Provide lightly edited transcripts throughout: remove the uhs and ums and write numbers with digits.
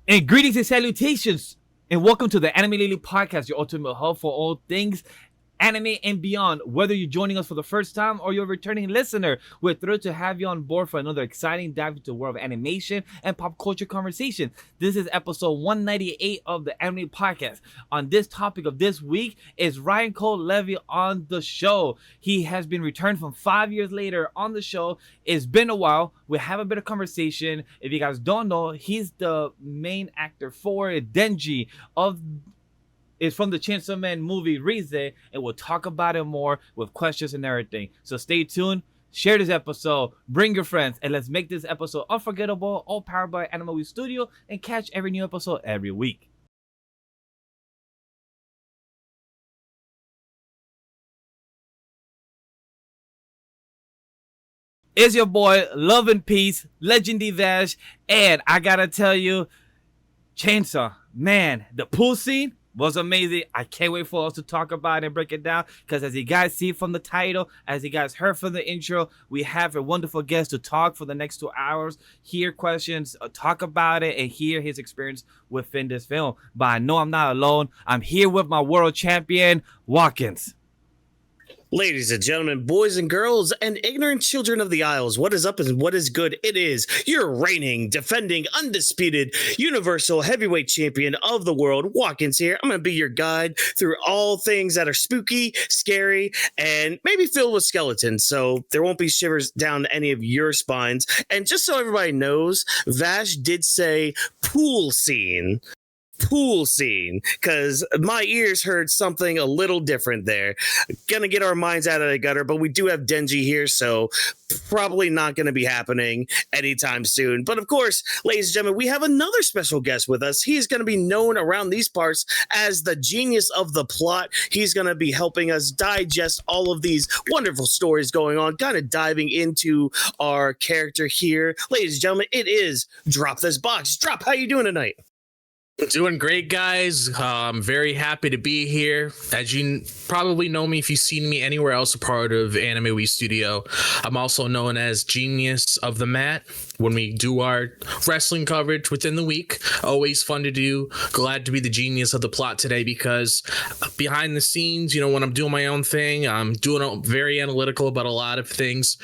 And greetings and salutations, and welcome to the Anime Lily Podcast, your ultimate hub for all things anime and beyond. Whether you're joining us for the first time or you're a returning listener, we're thrilled to have you on board for another exciting dive into the world of animation and pop culture conversation. This is episode 198 of the Anime Podcast. On this topic of this week is Ryan Colt Levy on the show. He has been returned from 5 years later on the show. It's been a while. We have a bit of conversation. If you guys don't know, he's the main actor for Denji is from the Chainsaw Man movie Reze, and we'll talk about it more with questions and everything. So stay tuned, share this episode, bring your friends, and let's make this episode unforgettable, all powered by Anima Studio, and catch every new episode every week. It's your boy, Love and Peace, Legendy Vash, and I gotta tell you, Chainsaw Man, the pool scene was amazing. I can't wait for us to talk about it and break it down, because as you guys see from the title, as you guys heard from the intro, we have a wonderful guest to talk for the next 2 hours, hear questions, talk about it, and hear his experience within this film. But I know I'm not alone. I'm here with my world champion, Watkins. Ladies and gentlemen, boys and girls, and ignorant children of the Isles, what is up and what is good? It is your reigning, defending, undisputed, universal heavyweight champion of the world, Watkins here. I'm going to be your guide through all things that are spooky, scary, and maybe filled with skeletons, so there won't be shivers down any of your spines. And just so everybody knows, Vash did say pool scene, because my ears heard something a little different there. Gonna get our minds out of the gutter, but we do have Denji here, so probably not gonna be happening anytime soon. But of course, ladies and gentlemen, we have another special guest with us. He's gonna be known around these parts as the genius of the plot. He's gonna be helping us digest all of these wonderful stories going on, kind of diving into our character here. Ladies and gentlemen, it is Drop This Box. Drop, how you doing tonight? Doing great, guys. I'm very happy to be here. As you probably know me if you've seen me anywhere else a part of Anime We Studio, I'm also known as Genius of the Mat when we do our wrestling coverage within the week. Always fun to do. Glad to be the genius of the plot today, because behind the scenes, when I'm doing my own thing, I'm doing very analytical about a lot of things.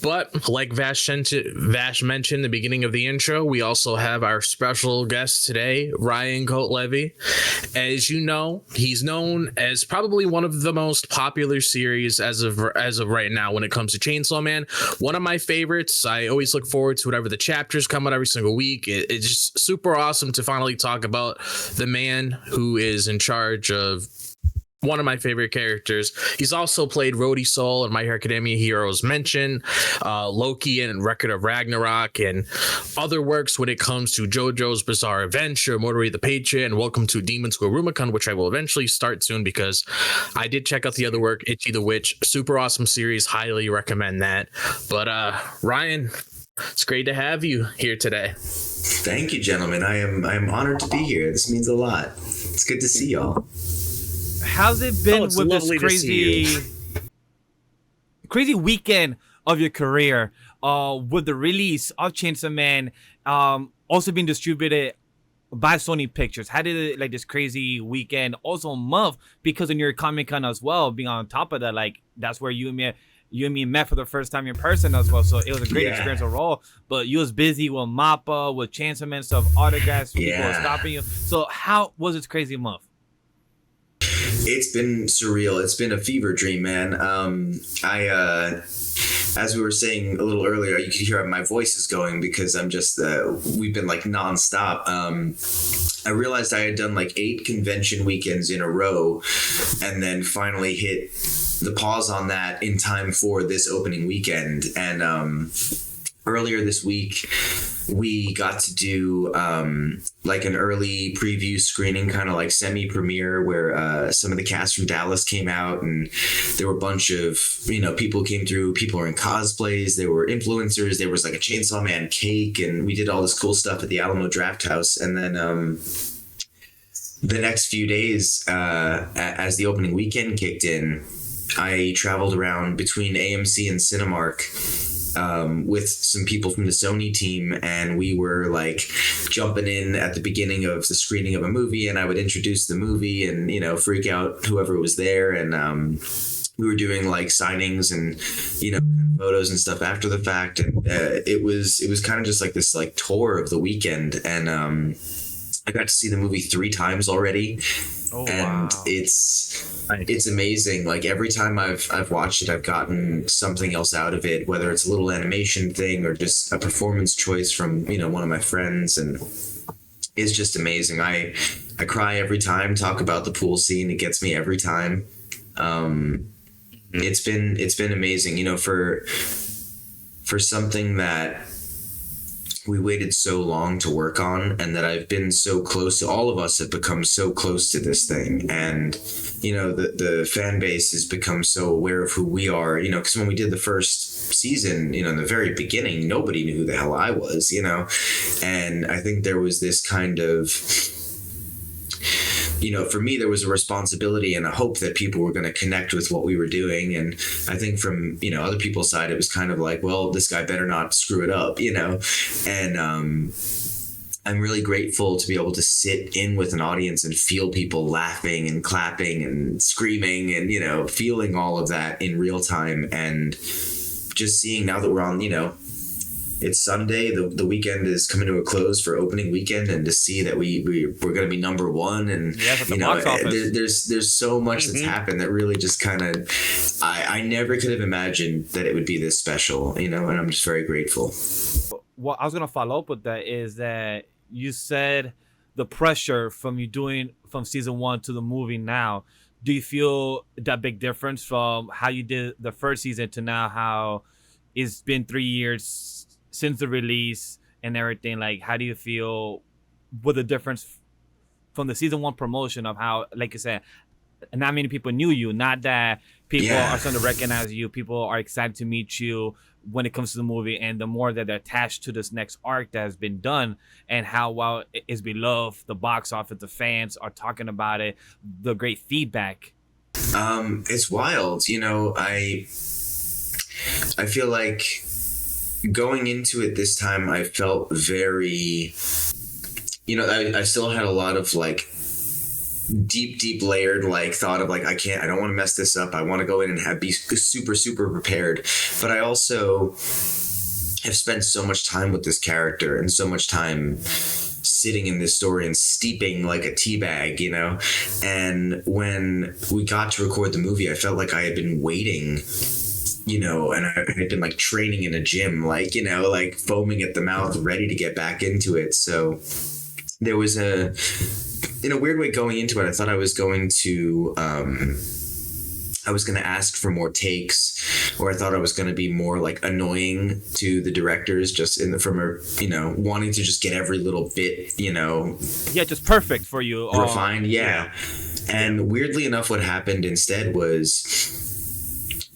But like Vash mentioned in the beginning of the intro, we also have our special guest today, Ryan Colt Levy. As you know, he's known as probably one of the most popular series as of right now when it comes to Chainsaw Man. One of my favorites. I always look forward to whatever the chapters come out every single week. It's just super awesome to finally talk about the man who is in charge of one of my favorite characters. He's also played Rhodey Soul in My Hero Academia Heroes Mention, Loki in Record of Ragnarok, and other works when it comes to JoJo's Bizarre Adventure, Mortari the Patriot, and Welcome to Demon School Iruma Kun, which I will eventually start soon because I did check out the other work, Itchy the Witch. Super awesome series. Highly recommend that. But Ryan, it's great to have you here today. Thank you, gentlemen. I am honored to be here. This means a lot. It's good to see y'all. How's it been with this crazy weekend of your career? With the release of Chainsaw Man, also being distributed by Sony Pictures. How did it, like, this crazy weekend, also month, because in your Comic-Con as well, being on top of that, like, that's where you and me met for the first time in person as well. So it was a great experience overall. But you was busy with Mappa, with Chainsaw Man stuff, autographs, people were stopping you. So how was this crazy month? It's been surreal. It's been a fever dream, man. As we were saying a little earlier, you could hear my voice is going because I'm just, we've been like nonstop. I realized I had done like 8 convention weekends in a row and then finally hit the pause on that in time for this opening weekend. And earlier this week, we got to do like an early preview screening, kind of like semi-premiere, where some of the cast from Dallas came out, and there were a bunch of people came through. People were in cosplays, there were influencers, there was like a Chainsaw Man cake, and we did all this cool stuff at the Alamo Draft House. And then the next few days, as the opening weekend kicked in, I traveled around between AMC and Cinemark with some people from the Sony team, and we were like jumping in at the beginning of the screening of a movie, and I would introduce the movie and, you know, freak out whoever was there. And we were doing like signings and, you know, photos and stuff after the fact. And it was kind of just like this like tour of the weekend. And I got to see the movie 3 times already. Oh, and wow. it's amazing. Like every time I've watched it, I've gotten something else out of it, whether it's a little animation thing or just a performance choice from, you know, one of my friends. And it's just amazing. I cry every time. Talk about the pool scene. It gets me every time. It's been amazing, you know, for something that we waited so long to work on, and that I've been so close to. All of us have become so close to this thing, and, you know, the fan base has become so aware of who we are, you know, because when we did the first season, you know, in the very beginning, nobody knew who the hell I was, you know, and I think there was this kind of, you know, for me, there was a responsibility and a hope that people were going to connect with what we were doing. And I think from, you know, other people's side, it was kind of like, well, this guy better not screw it up, you know? And I'm really grateful to be able to sit in with an audience and feel people laughing and clapping and screaming and, you know, feeling all of that in real time. And just seeing now that we're on, you know, it's Sunday, the weekend is coming to a close for opening weekend, and to see that we're going to be number 1, and Yes, at the you know, box office. there's so much that's happened that really just kind of, I never could have imagined that it would be this special, you know, and I'm just very grateful. What I was gonna follow up with that is that you said the pressure from you doing from season 1 to the movie now. Do you feel that big difference from how you did the first season to now, how it's been 3 years since the release and everything? Like, how do you feel with the difference from the season 1 promotion of how, like you said, not many people knew you, not that people are starting to recognize you, people are excited to meet you when it comes to the movie, and the more that they're attached to this next arc that has been done, and how well it is beloved, the box office, the fans are talking about it, the great feedback. It's wild, you know. I feel like going into it this time, I felt very, you know, I still had a lot of like deep layered like thought of like, I don't want to mess this up. I want to go in and be super prepared. But I also have spent so much time with this character and so much time sitting in this story and steeping like a tea bag, you know. And when we got to record the movie, I felt like I had been waiting, you know, and I had been like training in a gym, like, you know, like foaming at the mouth, ready to get back into it. So there was in a weird way going into it, I thought I was going to ask for more takes, or I thought I was going to be more like annoying to the directors, just from a, you know, wanting to just get every little bit, you know, Just perfect for you. refined. Yeah. And weirdly enough, what happened instead was,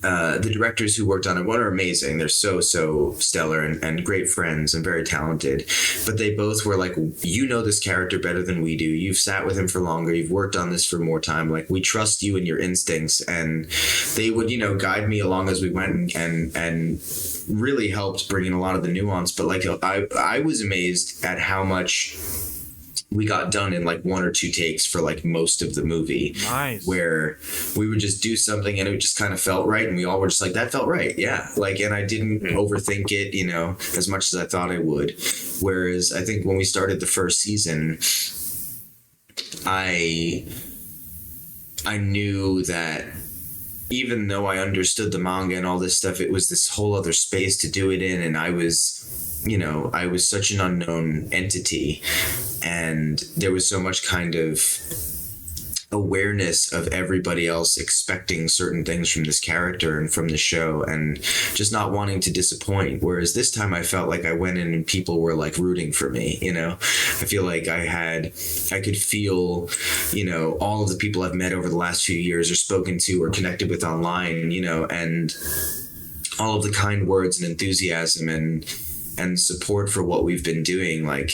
the directors who worked on it, one are amazing. They're so stellar and great friends and very talented. But they both were like, you know this character better than we do. You've sat with him for longer. You've worked on this for more time. Like, we trust you and your instincts. And they would, you know, guide me along as we went and really helped bring in a lot of the nuance. But like, I was amazed at how much we got done in like 1 or 2 takes for like most of the movie. Nice. Where we would just do something and it just kind of felt right, and we all were just like, that felt right. Yeah. Like, and I didn't overthink it, you know, as much as I thought I would. Whereas I think when we started the first season, I knew that even though I understood the manga and all this stuff, it was this whole other space to do it in, and I was, you know, I was such an unknown entity, and there was so much kind of awareness of everybody else expecting certain things from this character and from the show, and just not wanting to disappoint. Whereas this time I felt like I went in and people were like rooting for me, you know. I feel like I could feel, you know, all of the people I've met over the last few years or spoken to or connected with online, you know, and all of the kind words and enthusiasm and support for what we've been doing. Like,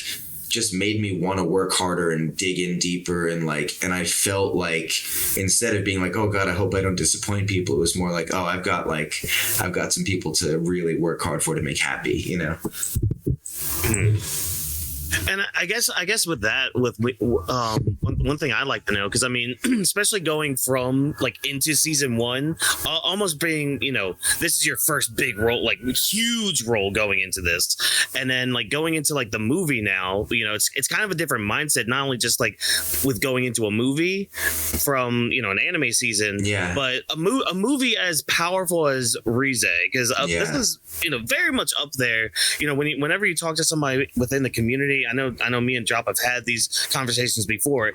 just made me want to work harder and dig in deeper, and I felt like instead of being like, oh God, I hope I don't disappoint people, it was more like, oh, I've got some people to really work hard for to make happy, you know. And I guess with that, one thing I'd like to know, because I mean, especially going from like into season one, almost being, you know, this is your first big role, like huge role going into this, and then like going into like the movie now, you know, it's kind of a different mindset, not only just like with going into a movie from, you know, an anime season, but a movie as powerful as Reze, because this is, you know, very much up there. You know, whenever you talk to somebody within the community, I know me and Jop have had these conversations before.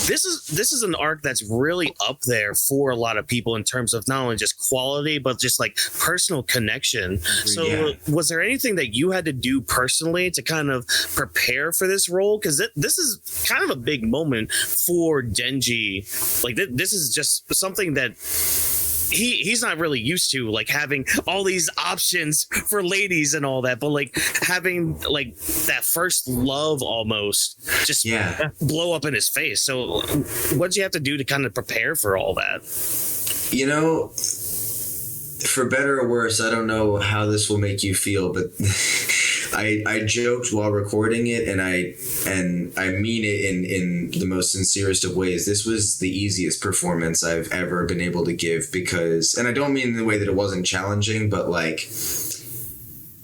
This is an arc that's really up there for a lot of people in terms of not only just quality, but just like personal connection. So was there anything that you had to do personally to kind of prepare for this role? Because this is kind of a big moment for Denji. Like this is just something that he's not really used to, like having all these options for ladies and all that, but like having like that first love almost just blow up in his face. So what did you have to do to kind of prepare for all that? You know, for better or worse, I don't know how this will make you feel, but I joked while recording it, and I mean it in the most sincerest of ways. This was the easiest performance I've ever been able to give, because, and I don't mean in the way that it wasn't challenging, but like,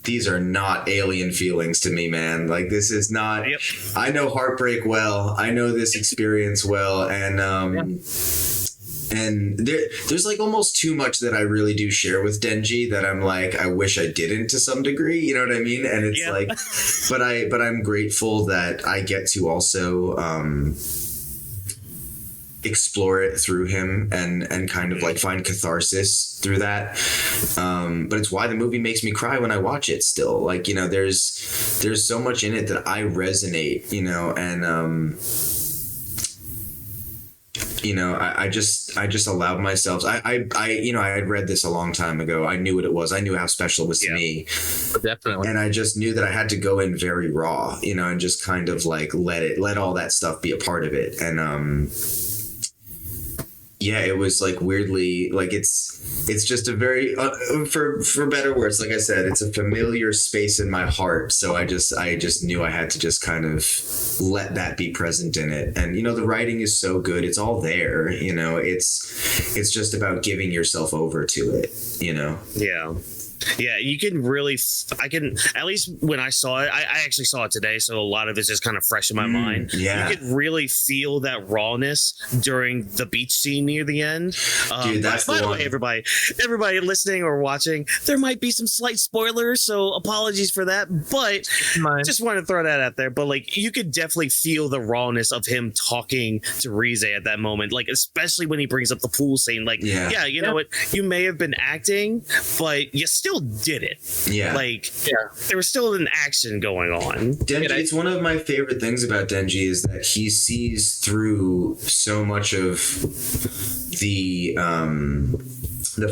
these are not alien feelings to me, man. Like, this is not, I know heartbreak well. I know this experience well. And there's like almost too much that I really do share with Denji that I'm like, I wish I didn't to some degree, you know what I mean? And it's like, but I'm grateful that I get to also explore it through him and kind of like find catharsis through that. But it's why the movie makes me cry when I watch it still. Like, you know, there's so much in it that I resonate, you know, and you know, I just allowed myself. You know, I had read this a long time ago. I knew what it was. I knew how special it was to me. Definitely. And I just knew that I had to go in very raw, you know, and just kind of like let all that stuff be a part of it. And it was like weirdly, like it's just a very for better words, like I said, it's a familiar space in my heart. So I just knew I had to just kind of let that be present in it. And you know, the writing is so good, it's all there, you know, it's just about giving yourself over to it, you know. Yeah, you can really, I can, at least when I saw it, I actually saw it today, so a lot of it's just kind of fresh in my mind. Yeah. You can really feel that rawness during the beach scene near the end. Dude, that's by the the one. way, everybody listening or watching, there might be some slight spoilers, so apologies for that, but just want to throw that out there. But like, you could definitely feel the rawness of him talking to Reze at that moment, like especially when he brings up the pool scene. Like, you know what, you may have been acting, but you still did it. There was still an action going on. Denji, it's one of my favorite things about Denji is that he sees through so much of the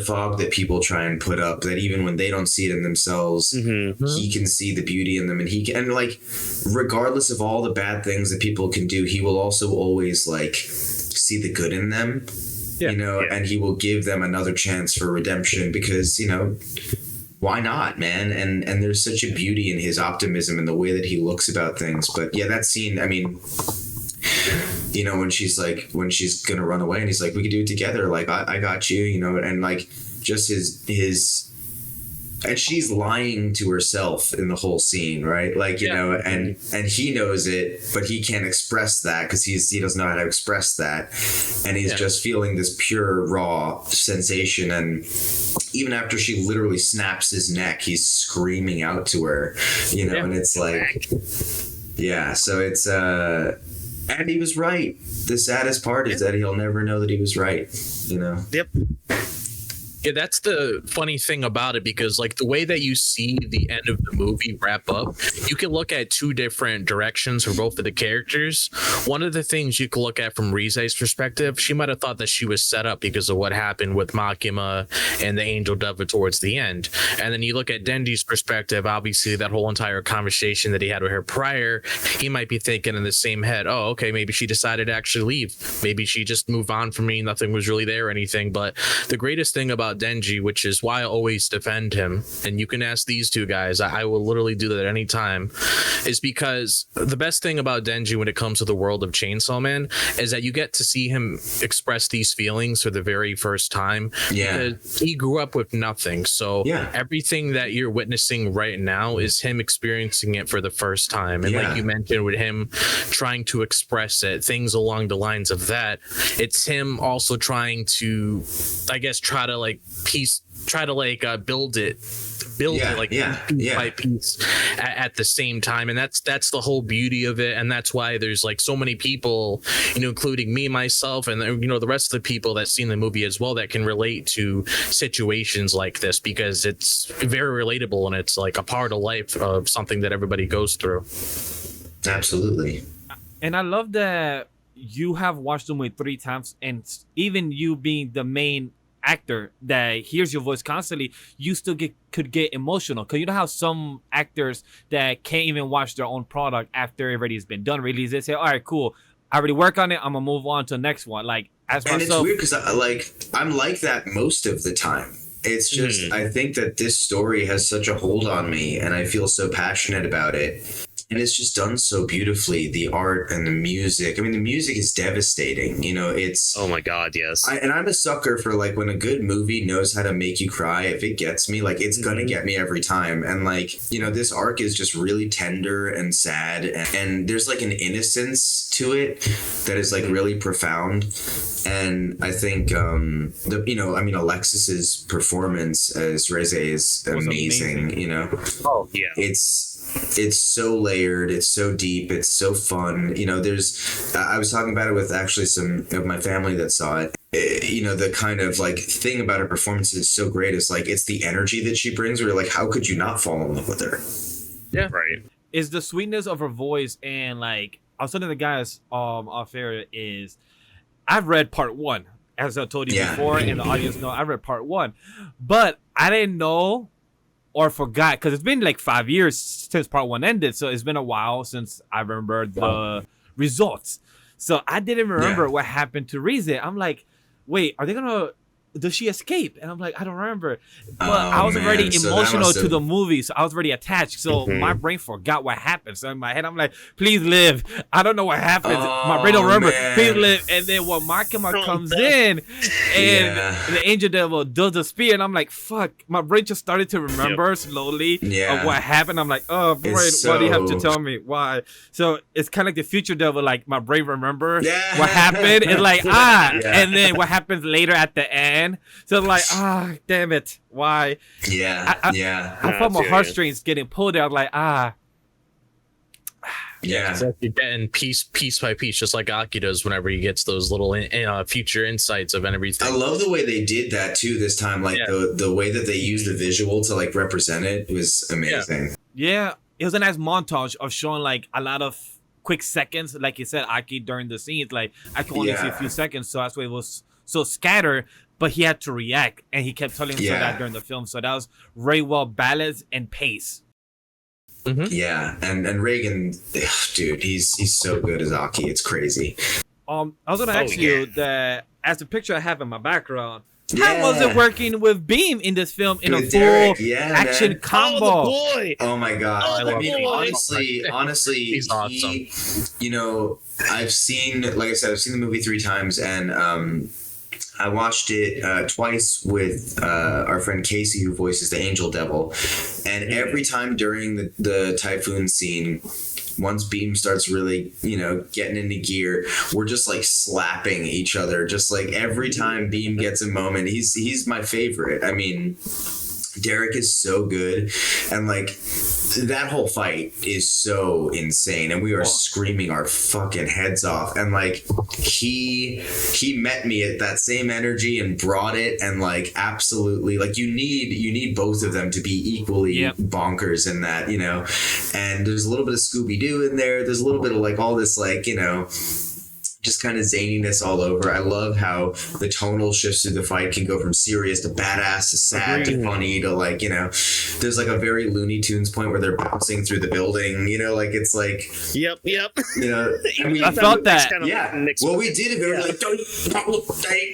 fog that people try and put up, that even when they don't see it in themselves, he can see the beauty in them, and he can, and like, regardless of all the bad things that people can do, he will also always like see the good in them, you know, and he will give them another chance for redemption, because, you know, why not, man? And there's such a beauty in his optimism and the way that he looks about things. But yeah, that scene, I mean, you know, when she's gonna run away and he's like, we could do it together, like I got you, you know, and like just his and she's lying to herself in the whole scene, right? Like, you know, and he knows it, but he can't express that because he doesn't know how to express that, and he's just feeling this pure raw sensation. And even after she literally snaps his neck, he's screaming out to her, you know, and it's like, so it's and he was right. The saddest part is that he'll never know that he was right, you know. Yeah, that's the funny thing about it, because like the way that you see the end of the movie wrap up, you can look at two different directions for both of the characters. One of the things you can look at from Reze's perspective, she might have thought that she was set up because of what happened with Makima and the Angel Devil towards the end. And then you look at Denji's perspective, obviously that whole entire conversation that he had with her prior, he might be thinking in the same head, oh, okay, maybe she decided to actually leave. Maybe she just moved on from me. Nothing was really there or anything. But the greatest thing about Denji, which is why I always defend him, and you can ask these two guys, I will literally do that at any time, is because the best thing about Denji when it comes to the world of Chainsaw Man is that you get to see him express these feelings for the very first time. Yeah. He grew up with nothing. So Yeah. everything that you're witnessing right now is him experiencing it for the first time. And like you mentioned, with him trying to express it, things along the lines of that, it's him also trying to, I guess, try to build it piece by piece at the same time. And that's the whole beauty of it. And that's why there's like so many people, including me, myself, and the rest of the people that seen the movie as well, that can relate to situations like this, because it's very relatable and it's like a part of life of something that everybody goes through. Absolutely. And I love that you have watched the movie 3 times, and even you being the main actor that hears your voice constantly, you still could get emotional, because you know how some actors that can't even watch their own product after everybody's been done release, they say, all right, cool, I already work on it, I'm gonna move on to the next one. Like, as And myself, it's weird because I'm like that most of the time. It's just I think that this story has such a hold on me, and I feel so passionate about it. And it's just done so beautifully. The art and the music. I mean, the music is devastating. It's. Oh my God, yes. And I'm a sucker for like when a good movie knows how to make you cry. If it gets me, like it's gonna get me every time. And like this arc is just really tender and sad, and there's like an innocence to it that is like really profound. And I think Alexis's performance as Reze is amazing. Oh yeah. It's so layered, it's so deep, it's so fun. I was talking about it with actually some of my family that saw it. The kind of like thing about her performance is so great. It's like, it's the energy that she brings where you're like, how could you not fall in love with her? Yeah. Right. is the sweetness of her voice. And like I was telling the guys off air, is I've read part 1, as I told you before, and the audience know I read part 1, but I didn't know or forgot, because it's been like 5 years since part 1 ended, so it's been a while since I remember the results. So I didn't remember what happened to Reze. I'm like, wait, are they gonna? Does she escape? And I'm like, I don't remember. But I was already emotional to the movie, so I was already attached. So my brain forgot what happened. So in my head, I'm like, please live. I don't know what happened. My brain don't remember. Man. Please live. And then when Makima comes in, and the Angel Devil does the spear, and I'm like, fuck. My brain just started to remember slowly of what happened. I'm like, oh, brain, why do you have to tell me? Why? So it's kind of like the future devil, like my brain remember what happened. It's like, and then what happens later at the end. So like, damn it, why? I felt my heartstrings getting pulled out. Like, It's like you're getting piece by piece, just like Aki does whenever he gets those little future insights of everything. I love the way they did that too this time. Like the way that they used the visual to like represent it was amazing. Yeah, it was a nice montage of showing like a lot of quick seconds, like you said, Aki, during the scenes. Like I could only see a few seconds, so that's why it was so scattered. But he had to react, and he kept telling himself that during the film. So that was very well balanced and pace. Yeah, and Reagan, dude, he's so good as Aki. It's crazy. I was gonna ask you that, as the picture I have in my background, how was it working with Beam in this film in With a full Derek, action combo? Oh, the boy. Oh my god! I mean, honestly, he's awesome. I've seen the movie 3 times, and I watched it twice with our friend Casey, who voices the Angel Devil, and every time during the typhoon scene, once Beam starts really, getting into gear, we're just like slapping each other. Just like every time Beam gets a moment, he's my favorite. I mean, Derek is so good, and like that whole fight is so insane, and we are screaming our fucking heads off. And like he met me at that same energy and brought it, and like absolutely, like you need both of them to be equally bonkers in that, you know. And there's a little bit of Scooby-Doo in there. There's a little bit of like all this, like, you know, just kind of zaniness all over. I love how the tonal shifts through the fight can go from serious to badass to sad to funny to like, you know, there's like a very Looney Tunes point where they're bouncing through the building, you know, like it's like, yep. You know, I mean, I felt that. Kind of well, we did it. We were like, don't,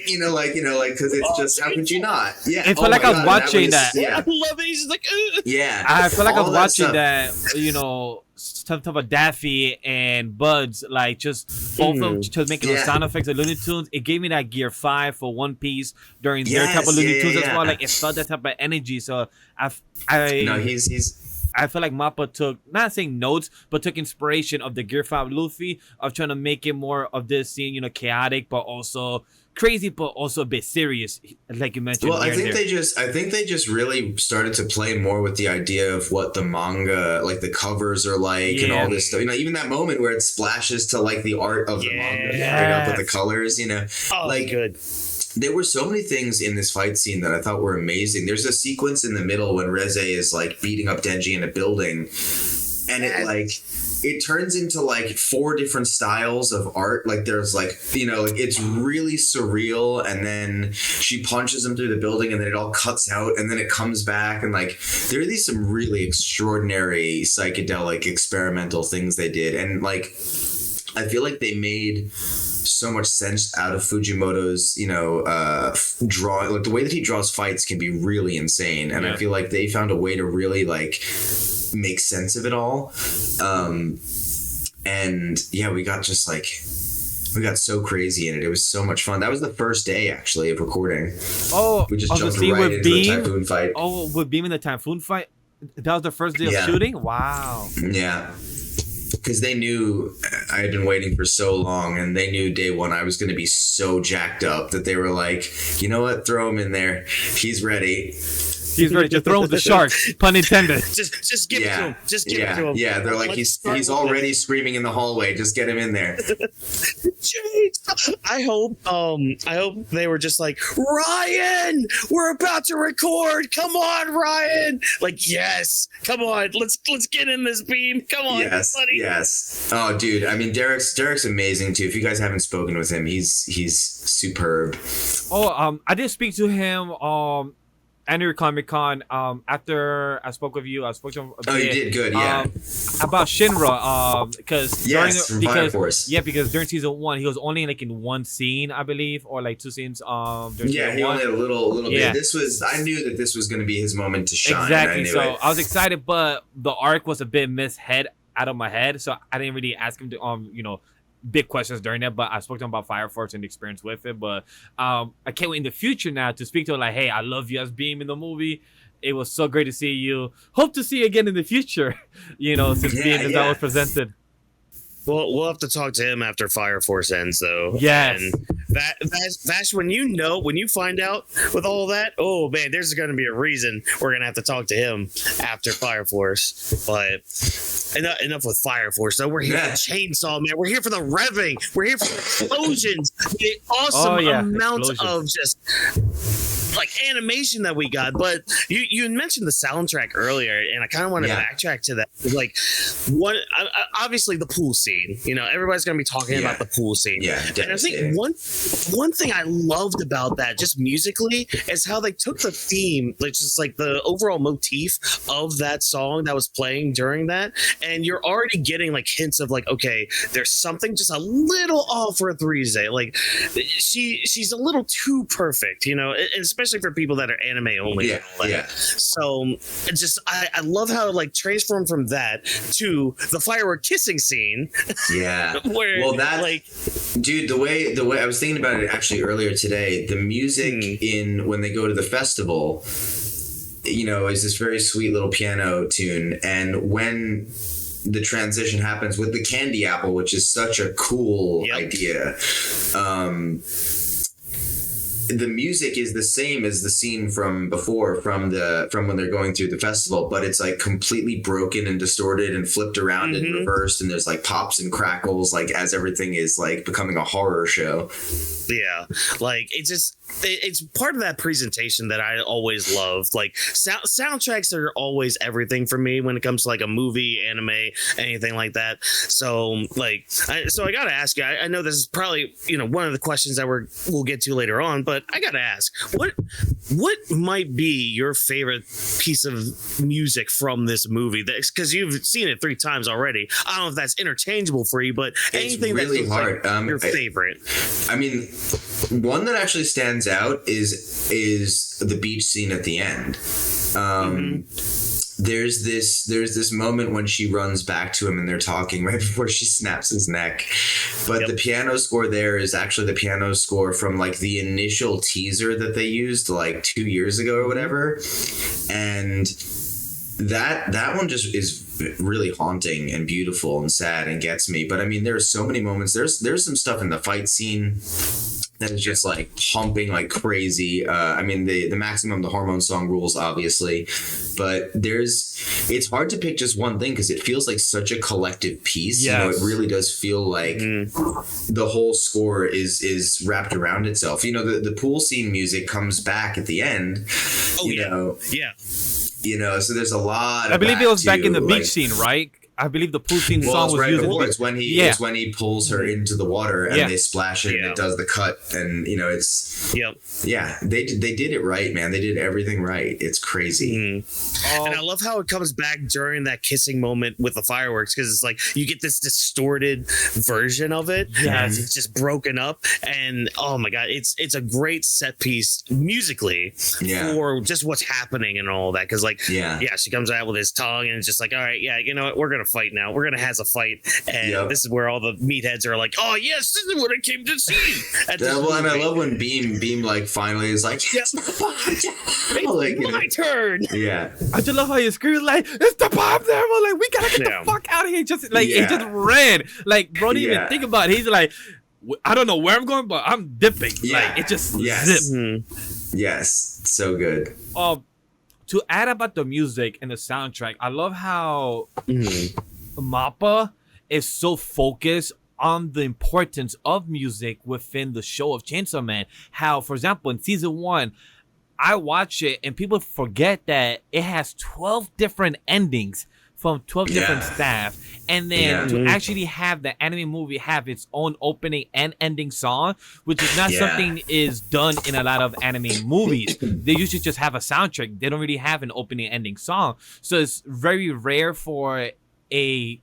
you know, like, because it's just, how could you not? Yeah. It felt like I was watching that. I love it. He's just like, yeah. I felt like I was watching that, you know, stuff about Daffy and Buds, like just both of them just making those sound effects of Looney Tunes. It gave me that Gear 5 for One Piece during their type of Looney Tunes as well. Like it felt that type of energy. So I feel like Mappa took, not saying notes, but took inspiration of the Gear 5 Luffy of trying to make it more of this scene, you know, chaotic, but also crazy, but also a bit serious, like you mentioned. Well, I think they just really started to play more with the idea of what the manga, like the covers are like, and all this stuff. You know, even that moment where it splashes to like the art of the manga straight up with the colors. You know, like good. There were so many things in this fight scene that I thought were amazing. There's a sequence in the middle when Reze is like beating up Denji in a building, and it turns into like 4 different styles of art. Like there's like, you know, like it's really surreal, and then she punches him through the building and then it all cuts out and then it comes back, and like there are these some really extraordinary psychedelic experimental things they did, and like I feel like they made so much sense out of Fujimoto's, you know, drawing. Like the way that he draws fights can be really insane, and I feel like they found a way to really like make sense of it all. And yeah, we got so crazy in it. It was so much fun. That was the first day actually of recording. Oh, we just jumped right into the typhoon fight. Oh, with Beam in the typhoon fight, that was the first day of shooting. Wow. Yeah. Because they knew I had been waiting for so long, and they knew day one I was going to be so jacked up that they were like, you know what, throw him in there. He's ready. He's ready to throw the shark, pun intended. Just give it to him. Just give it to him. Yeah, they're like, he's already screaming in the hallway. Just get him in there. I hope they were just like, Ryan, we're about to record. Come on, Ryan. Like, yes, come on. Let's get in this Beam. Come on, buddy. Yes. Oh, dude. I mean, Derek's amazing too. If you guys haven't spoken with him, he's superb. Oh, I did speak to him. Annual Comic Con. After I spoke with you, I spoke to him. You did good, yeah. About Shinra, because Fire Force. Because during season 1, he was only like in one scene, I believe, or like 2 scenes. He only had a little bit. I knew that this was going to be his moment to shine. Exactly. So I was excited, but the arc was a bit mishead out of my head, so I didn't really ask him to big questions during that, but I spoke to him about Fire Force and the experience with it. But I can't wait in the future now to speak to him like, hey, I love you as Beam in the movie. It was so great to see you. Hope to see you again in the future, since Beam is always presented. Well, we'll have to talk to him after Fire Force ends, though. Yes. And that's when you find out with all that, oh, man, there's going to be a reason we're going to have to talk to him after Fire Force. But enough with Fire Force, though. We're here for Chainsaw Man. We're here for the revving. We're here for the explosions. The awesome amount of just like animation that we got. But you mentioned the soundtrack earlier, and I kind of want to backtrack to that. Like, obviously the pool scene. Everybody's gonna be talking about the pool scene. Yeah, and I think one thing I loved about that, just musically, is how they took the theme, like just like the overall motif of that song that was playing during that, and you're already getting like hints of like, okay, there's something just a little off with Reze. Like she's a little too perfect, and especially for people that are anime only. Yeah. So it's just I love how it like transformed from that to the firework kissing scene. Yeah. Where, dude, the way I was thinking about it actually earlier today, the music in when they go to the festival, is this very sweet little piano tune, and when the transition happens with the candy apple, which is such a cool idea. the music is the same as the scene from before, from when they're going through the festival, but it's like completely broken and distorted and flipped around and reversed, and there's like pops and crackles like as everything is like becoming a horror show. Yeah, like it's part of that presentation that I always loved. Like soundtracks are always everything for me when it comes to like a movie, anime, anything like that. So like, I gotta ask you. I know this is probably one of the questions that we'll get to later on, but I gotta ask, what might be your favorite piece of music from this movie? Because you've seen it 3 times already. I don't know if that's interchangeable for you, but anything it's really that's hard. Like your favorite. I mean, one that actually stands out is the beach scene at the end. There's this moment when she runs back to him and they're talking right before she snaps his neck. But the piano score there is actually the piano score from like the initial teaser that they used like 2 years ago or whatever. And that one just is really haunting and beautiful and sad and gets me. But I mean, there's so many moments. There's some stuff in the fight scene that is just like pumping like crazy. I mean, the maximum, the hormone song rules, obviously, but it's hard to pick just one thing because it feels like such a collective piece. Yes. It really does feel like the whole score is wrapped around itself. The pool scene music comes back at the end. So there's a lot. I believe it was back in the beach like, scene, right? I believe the pool scene song was right used. It's when he pulls her into the water and they splash it and it does the cut and it's they did it right, man. They did everything right. It's crazy. And I love how it comes back during that kissing moment with the fireworks because it's like you get this distorted version of it. And it's just broken up and oh my god, it's a great set piece musically for just what's happening and all that because like she comes out with his tongue and it's just like all right, you know what, we're gonna fight now. We're gonna have a fight, and this is where all the meatheads are like, "Oh yes, this is what I came to see." And I love when Beam like finally is like, "It's my turn." Yeah, I just love how you scream like, "It's the bomb there!" We're like, "We gotta get the fuck out of here!" Just like he just ran, like bro, didn't even think about it. He's like, "I don't know where I'm going, but I'm dipping." Like it just zipped. Yes, so good. To add about the music and the soundtrack, I love how Mappa is so focused on the importance of music within the show of Chainsaw Man. How, for example, in season 1, I watch it and people forget that it has 12 different endings from 12 different staff, and then to actually have the anime movie have its own opening and ending song, which is not something is done in a lot of anime movies. They usually just have a soundtrack. They don't really have an opening and ending song, so it's very rare for a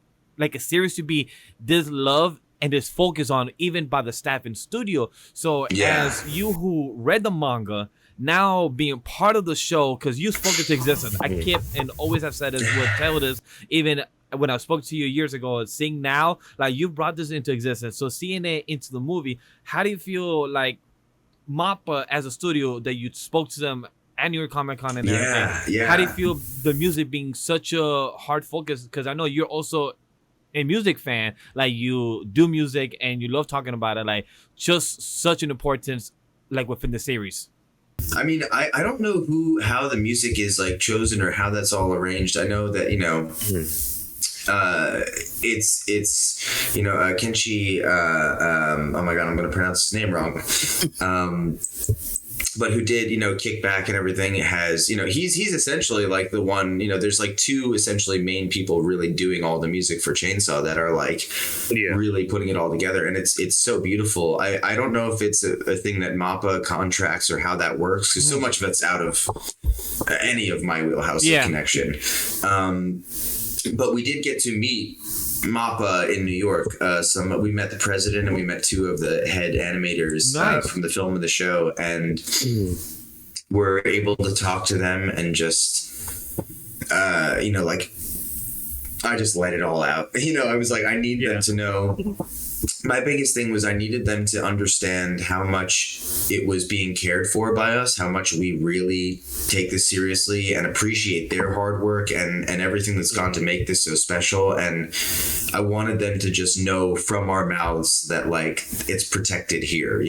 series to be this love and this focus on even by the staff in studio. So as you who read the manga, now being part of the show, because you spoke into existence. I keep and always have said this, will tell this, even when I spoke to you years ago, seeing now, like you brought this into existence. So seeing it into the movie, how do you feel like Mappa as a studio that you spoke to them and your Comic-Con and everything? How do you feel the music being such a hard focus? Because I know you're also a music fan, like you do music and you love talking about it, like just such an importance like within the series. I mean, I don't know how the music is like chosen or how that's all arranged. I know that, it's Kenshi, oh my god, I'm going to pronounce his name wrong. But who did, kick back and everything. It has, he's essentially like the one, there's like 2 essentially main people really doing all the music for Chainsaw that are like really putting it all together. And it's so beautiful. I don't know if it's a thing that Mappa contracts or how that works, because so much of it's out of any of my wheelhouse of connection. But we did get to meet Mappa in New York. We met the president and we met 2 of the head animators from the film of the show, and we're able to talk to them and just like I just let it all out. I was like, I need them to know. My biggest thing was I needed them to understand how much it was being cared for by us, how much we really take this seriously and appreciate their hard work and everything that's gone to make this so special. And I wanted them to just know from our mouths that like it's protected here,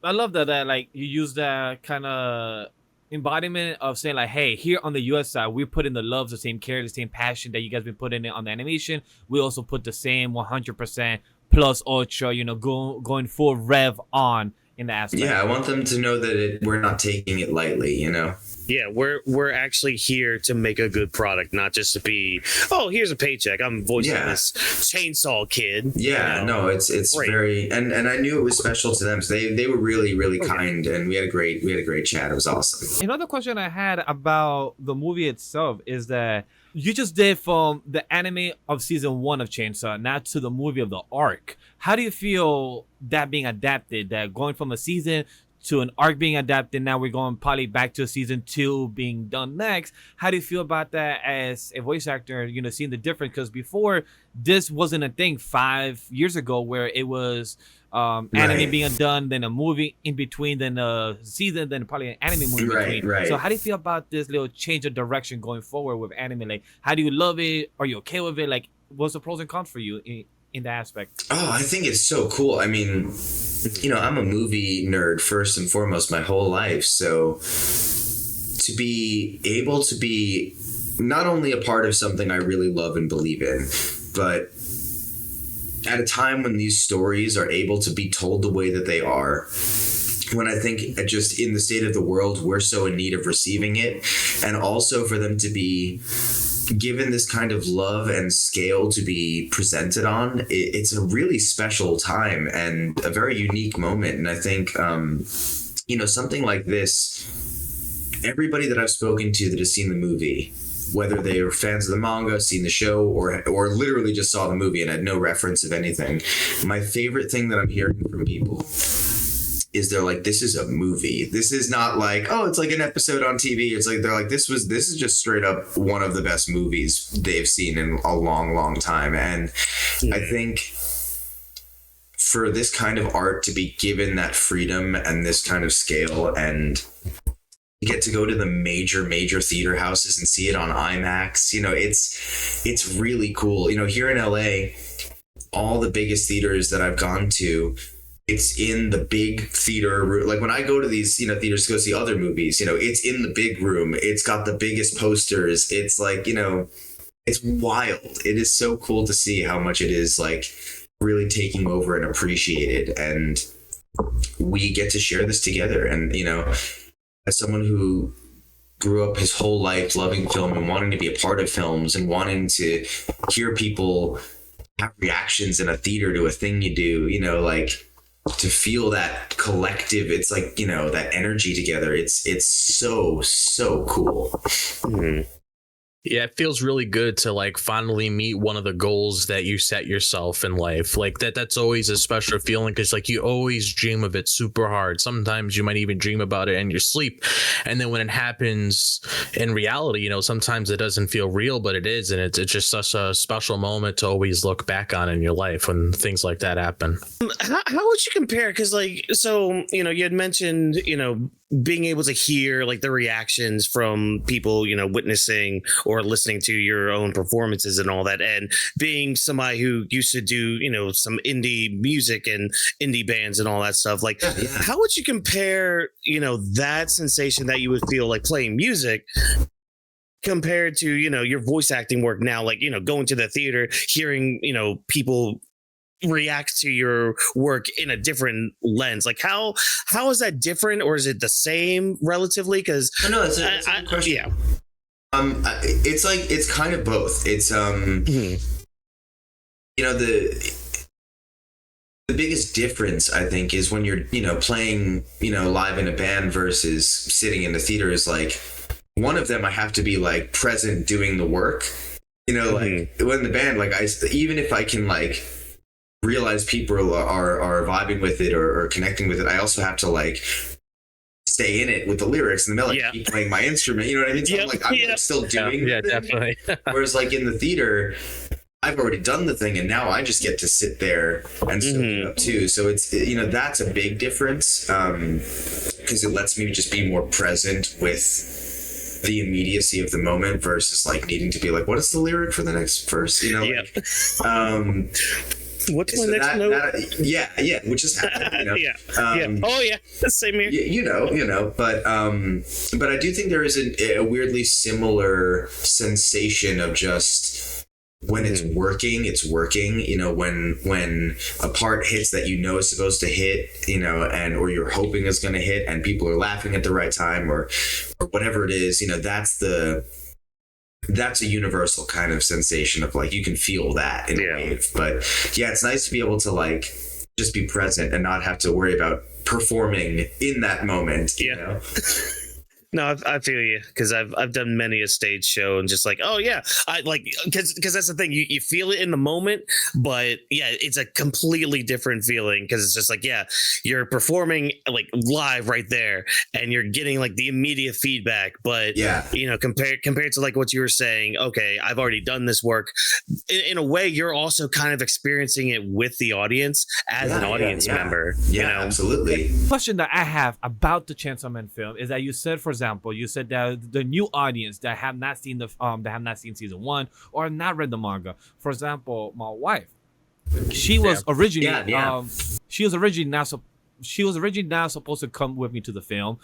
I love that like you use that kind of embodiment of saying like, hey, here on the US side, we put in the love, the same care, the same passion that you guys been putting in on the animation. We also put the same 100% plus ultra, going full rev on in the aspect. Yeah, I want them to know that we're not taking it lightly, you know? Yeah, we're actually here to make a good product, not just to be, oh, here's a paycheck. I'm voicing this chainsaw kid. Yeah, no, it's great. Very, and I knew it was special to them. So they were really, really kind, and we had a great chat. It was awesome. Another question I had about the movie itself is that you just did from the anime of season 1 of Chainsaw now to the movie of the arc. How do you feel that being adapted, that going from a season to an arc being adapted, now we're going probably back to season 2 being done next? How do you feel about that as a voice actor, seeing the difference? Because before, this wasn't a thing 5 years ago where it was anime being done, then a movie in between, then a season, then probably an anime movie in between. Right. So how do you feel about this little change of direction going forward with anime? Like, how do you love it? Are you okay with it? Like, what's the pros and cons for you in that aspect? Oh, I think it's so cool. I mean, I'm a movie nerd first and foremost my whole life. So to be able to be not only a part of something I really love and believe in, but at a time when these stories are able to be told the way that they are, when I think just in the state of the world, we're so in need of receiving it, and also for them to be given this kind of love and scale to be presented on, it's a really special time and a very unique moment. And I think, something like this, everybody that I've spoken to that has seen the movie, whether they are fans of the manga, seen the show, or literally just saw the movie and had no reference of anything, my favorite thing that I'm hearing from people is they're like, this is a movie. This is not like, oh, it's like an episode on TV. It's like, they're like, this is just straight up one of the best movies they've seen in a long, long time. And I think for this kind of art to be given that freedom and this kind of scale, and you get to go to the major theater houses and see it on IMAX, it's really cool. Here in LA, all the biggest theaters that I've gone to, it's in the big theater room. Like when I go to these, theaters to go see other movies, it's in the big room. It's got the biggest posters. It's like, it's wild. It is so cool to see how much it is like really taking over and appreciated. And we get to share this together. And, as someone who grew up his whole life loving film and wanting to be a part of films and wanting to hear people have reactions in a theater to a thing you do, like, to feel that collective, it's like, that energy together. It's so cool. Mm-hmm. Yeah, it feels really good to like finally meet one of the goals that you set yourself in life. Like that's always a special feeling, because like you always dream of it super hard. Sometimes you might even dream about it in your sleep. And then when it happens in reality, sometimes it doesn't feel real, but it is. And it's just such a special moment to always look back on in your life when things like that happen. How would you compare? Because you had mentioned, being able to hear like the reactions from people, witnessing or listening to your own performances and all that, and being somebody who used to do, some indie music and indie bands and all that stuff. Like, how would you compare, that sensation that you would feel like playing music compared to, your voice acting work now, like, going to the theater, hearing, people react to your work in a different lens? Like how is that different, or is it the same relatively? Because no, it's a good question. Yeah. It's kind of both. It's the biggest difference I think is when you're playing live in a band versus sitting in the theater is like, one of them I have to be like present doing the work, like when the band, like even if I can like realize people are vibing with it or connecting with it, I also have to like stay in it with the lyrics and the melody, keep playing my instrument, you know what I mean? So I'm like still doing yeah, definitely. Whereas like in the theater, I've already done the thing and now I just get to sit there and soak it up too. So it's, that's a big difference, because it lets me just be more present with the immediacy of the moment versus like needing to be like, what is the lyric for the next verse? What's my So next note? yeah, which is happening. Yeah. Oh yeah, same here. You know, but I do think there is a weirdly similar sensation of just when it's working, you know, when a part hits that you know is supposed to hit, you know, and or you're hoping is going to hit and people are laughing at the right time or whatever it is, you know, that's a universal kind of sensation of like you can feel that in a wave. But yeah, it's nice to be able to like just be present and not have to worry about performing in that moment. You know? No, I feel you, because I've done many a stage show and just like, oh yeah, I like, because that's the thing, you feel it in the moment, but yeah, it's a completely different feeling because it's just like, yeah, you're performing like live right there and you're getting like the immediate feedback, but you know, compared to like what you were saying, okay, I've already done this work. In a way, you're also kind of experiencing it with the audience as an audience member. Yeah, you know? Absolutely. Question that I have about the Chainsaw Man film is that you said, for example, you said that the new audience that have not seen season 1 or not read the manga. For example, my wife, she was originally she was originally not supposed to come with me to the film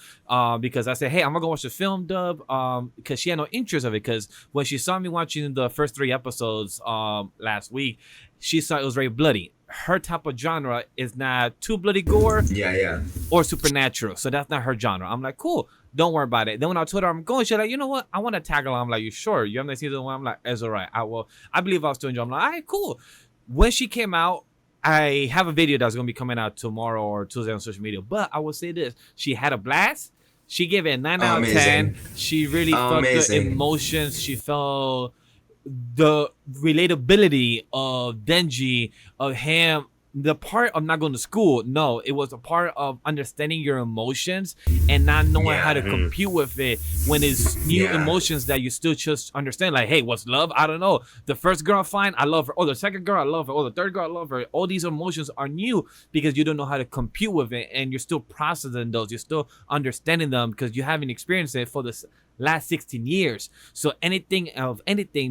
because I said, hey, I'm gonna go watch the film dub because she had no interest of it, because when she saw me watching the first 3 episodes last week, she saw it was very bloody. Her type of genre is not too bloody gore or supernatural, so that's not her genre. I'm like, cool, don't worry about it. Then when I told her I'm going, she's like, you know what, I want to tag along. I'm like, you sure? You haven't seen season 1? I'm like, it's all right, I believe I'll still enjoy. I'm like, all right, cool. When she came out, I have a video that's going to be coming out tomorrow or Tuesday on social media, but I will say this, she had a blast. She gave it a 9 out of 10. She really felt the emotions. She felt the relatability of Denji, of him, the part of not going to school. No, it was a part of understanding your emotions and not knowing how to compute with it when it's new emotions that you still just understand. Like, hey, what's love? I don't know. The first girl, fine, I love her. Oh, the second girl, I love her. Oh, the third girl, I love her. All these emotions are new because you don't know how to compute with it, and you're still processing those. You're still understanding them because you haven't experienced it for the last 16 years. So anything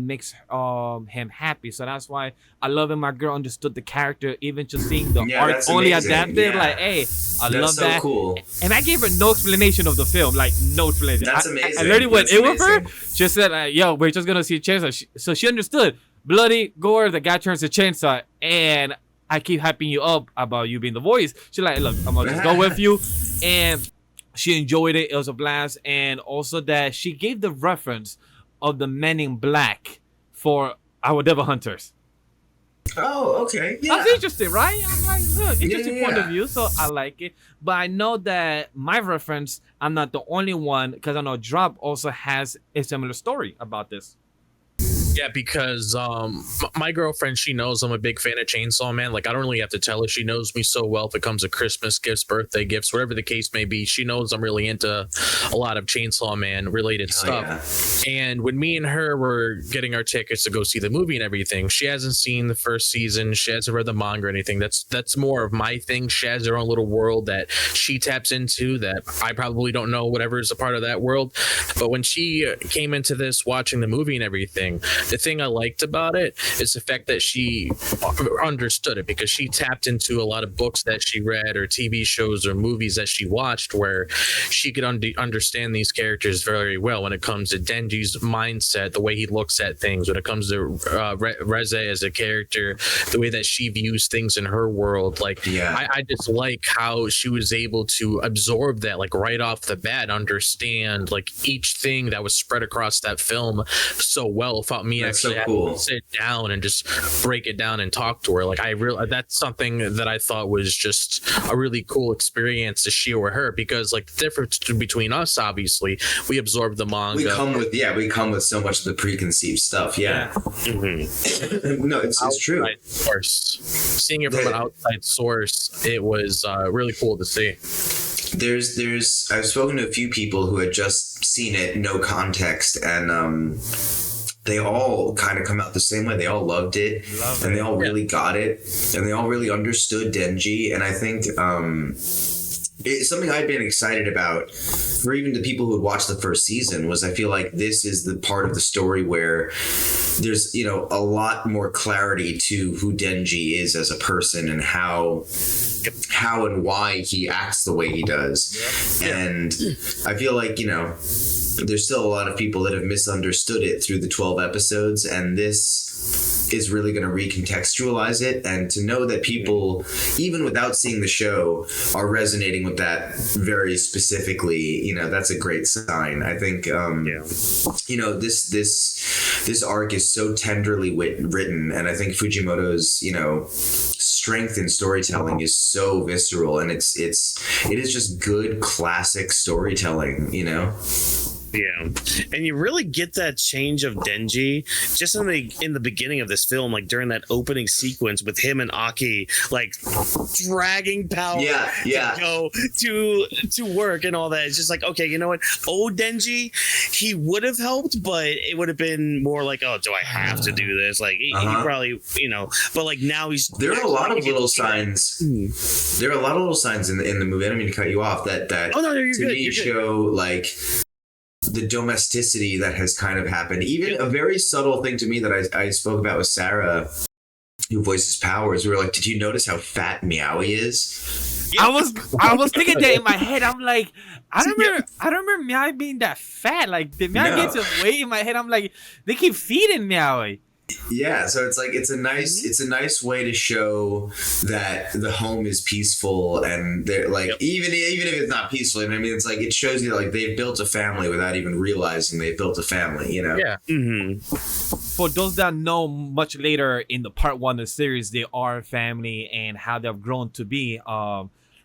makes him happy. So that's why I love it. My girl understood the character, even just seeing the art only adapted. Like, hey, I love that. Cool. And I gave her no explanation of the film, like no explanation. That's amazing. I literally went in with her, just said, yo, we're just gonna see Chainsaw. So she understood. Bloody gore, the guy turns to Chainsaw, and I keep hyping you up about you being the voice. She's like, look, I'm gonna just go with you. And she enjoyed it. It was a blast. And also that she gave the reference of the Men in Black for our Devil Hunters. Oh, okay. Yeah. That's interesting, right? I'm like, look, interesting point of view. So I like it. But I know that my reference, I'm not the only one, because I know Drop also has a similar story about this. Yeah, because my girlfriend, she knows I'm a big fan of Chainsaw Man. Like, I don't really have to tell her. She knows me so well if it comes to Christmas gifts, birthday gifts, whatever the case may be. She knows I'm really into a lot of Chainsaw Man related stuff. Yeah. And when me and her were getting our tickets to go see the movie and everything, she hasn't seen the first season. She hasn't read the manga or anything. That's more of my thing. She has her own little world that she taps into that I probably don't know, whatever is a part of that world. But when she came into this watching the movie and everything, the thing I liked about it is the fact that she understood it, because she tapped into a lot of books that she read or TV shows or movies that she watched where she could understand these characters very well when it comes to Denji's mindset, the way he looks at things, when it comes to Reze as a character, the way that she views things in her world. Like, I just like how she was able to absorb that, like, right off the bat, understand like each thing that was spread across that film so well, without me actually having to sit down and just break it down and talk to her. Like, that's something that I thought was just a really cool experience to share with her, because like the difference between us, obviously, we absorb the manga. We come with so much of the preconceived stuff. Yeah. Mm-hmm. No, it's true. Source. Seeing it from an outside source, it was really cool to see. I've spoken to a few people who had just seen it, no context, and they all kind of come out the same way. They all loved it, they all really got it, and they all really understood Denji. And I think it's something I've been excited about for even the people who had watched the first season was I feel like this is the part of the story where there's, you know, a lot more clarity to who Denji is as a person and how and why he acts the way he does. And I feel like, you know, there's still a lot of people that have misunderstood it through the 12 episodes, and this is really going to recontextualize it. And to know that people, even without seeing the show, are resonating with that very specifically, you know, that's a great sign. I think, you know, this arc is so tenderly written, and I think Fujimoto's, you know, strength in storytelling is so visceral, and it is just good classic storytelling, you know. Yeah, and you really get that change of Denji just in the beginning of this film, like during that opening sequence with him and Aki, like dragging power to go to work and all that. It's just like, okay, you know what? Old Denji, he would have helped, but it would have been more like, oh, do I have to do this? Like he probably, you know, but like now he's. There are a lot of little signs. There are a lot of little signs in the movie. I don't mean to cut you off. That oh no, you're to good. me show like the domesticity that has kind of happened. Even a very subtle thing to me that I spoke about with Sarah, who voices Powers. We were like, did you notice how fat Meowie is? I was thinking that in my head. I'm like, I don't remember Meowie being that fat. Like, did Meowie get some weight? In my head, I'm like, they keep feeding Meowie. Yeah, so it's like it's a nice way to show that the home is peaceful, and they're like even if it's not peaceful, I mean, it's like it shows you that, like, they've built a family without even realizing they've built a family, you know. Yeah. For those that know, much later in the part 1 of the series, they are a family and how they've grown to be.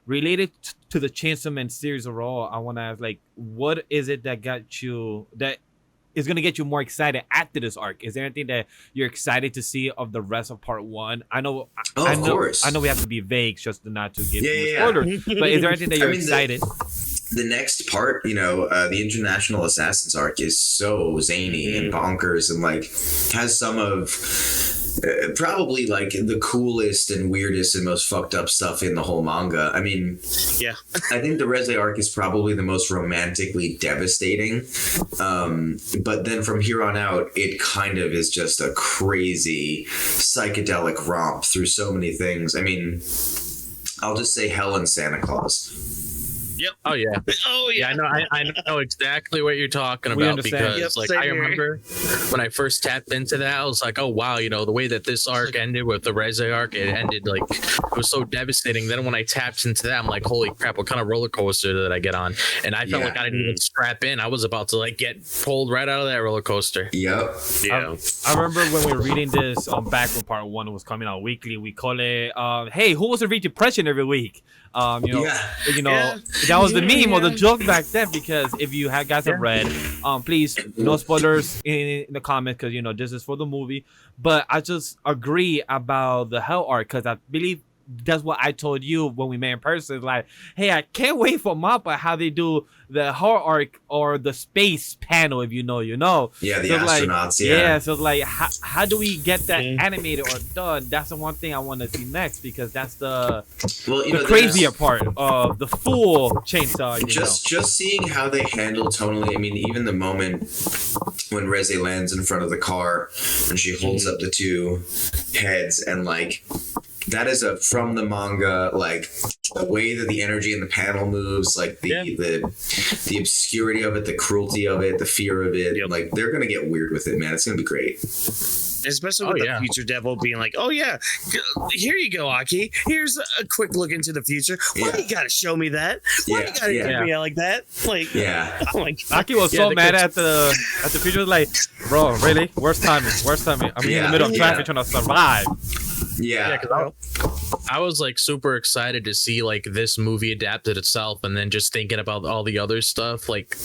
Related to the Chainsaw Man series overall, I want to ask, like, what is it that got you that is going to get you more excited after this arc? Is there anything that you're excited to see of the rest of part 1? I know, of course. I know we have to be vague just not to give spoilers, but is there anything that you're excited? The next part, you know, the International Assassins arc is so zany and bonkers, and like has some of probably like the coolest and weirdest and most fucked up stuff in the whole manga. I mean, I think the Reze arc is probably the most romantically devastating. But then from here on out, it kind of is just a crazy psychedelic romp through so many things. I mean, I'll just say Hell and Santa Claus. Yep. Oh yeah. Oh yeah. I know exactly what you're talking We about, understand. because Yep, like I same here. remember when I first tapped into that, I was like, oh wow, you know, the way that this arc ended with the Reze arc, it ended like it was so devastating. Then when I tapped into that, I'm like, holy crap, what kind of roller coaster did I get on? And I felt like I didn't even strap in. I was about to like get pulled right out of that roller coaster. Yep. Yeah. I remember when we were reading this back when part 1 was coming out weekly, we call it hey, who wants to read depression every week? That was the meme or the joke back then, because if you guys have read, please, no spoilers in the comments, because you know this is for the movie. But I just agree about the Hell arc, because I believe that's what I told you when we met in person. Like, hey, I can't wait for MAPPA how they do the horror arc or the space panel. If you know, you know. Yeah, the so astronauts. Like, so like, how do we get that animated or done? That's the one thing I want to see next, because that's the crazier part of the full chainsaw. Just seeing how they handle tonally. I mean, even the moment when Reze lands in front of the car and she holds up the two heads, and like, that is from the manga, like the way that the energy in the panel moves, like the obscurity of it, the cruelty of it, the fear of it. Like, they're gonna get weird with it, man. It's gonna be great. Especially with the future devil being like, oh yeah, here you go, Aki. Here's a quick look into the future. Why you gotta show me that? Why you gotta give me out like that? Like, I'm like, Aki was so mad at the future. Was like, bro, really? Worst timing. I'm in the middle of traffic trying to survive. Because I was like super excited to see like this movie adapted itself, and then just thinking about all the other stuff like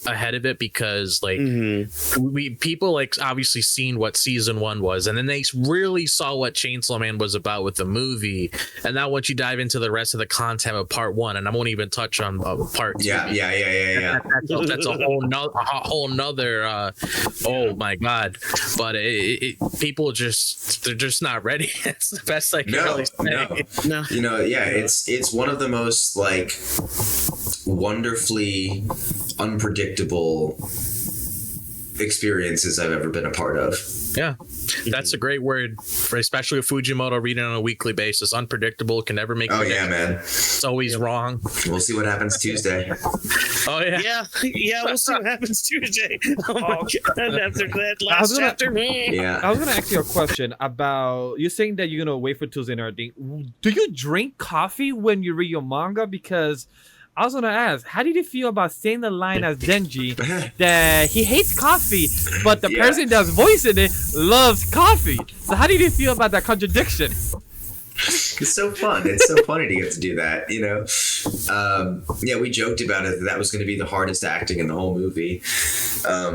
ahead of it, because like people like obviously seen what season 1 was, and then they really saw what Chainsaw Man was about with the movie, and now once you dive into the rest of the content of part 1, and I won't even touch on part 2. That's a whole nother oh my god. But people they're just not ready. It's the best I can really say. No. Yeah, it's one of the most like wonderfully unpredictable experiences I've ever been a part of. Yeah, that's a great word, for especially with Fujimoto reading on a weekly basis. Unpredictable, can never make. Oh yeah, man. It's always wrong. We'll see what happens Tuesday. Oh yeah. Yeah. We'll see what happens Tuesday. Oh my god! After that last chapter, Yeah. I was gonna ask you a question about you saying that you're gonna wait for Tuesday and everything. Do you drink coffee when you read your manga? Because I was gonna ask, how did you feel about saying the line as Denji that he hates coffee, but the person that's voicing it loves coffee? So how did you feel about that contradiction? It's so fun. It's so funny to get to do that, you know? Yeah, we joked about it. That was going to be the hardest acting in the whole movie. I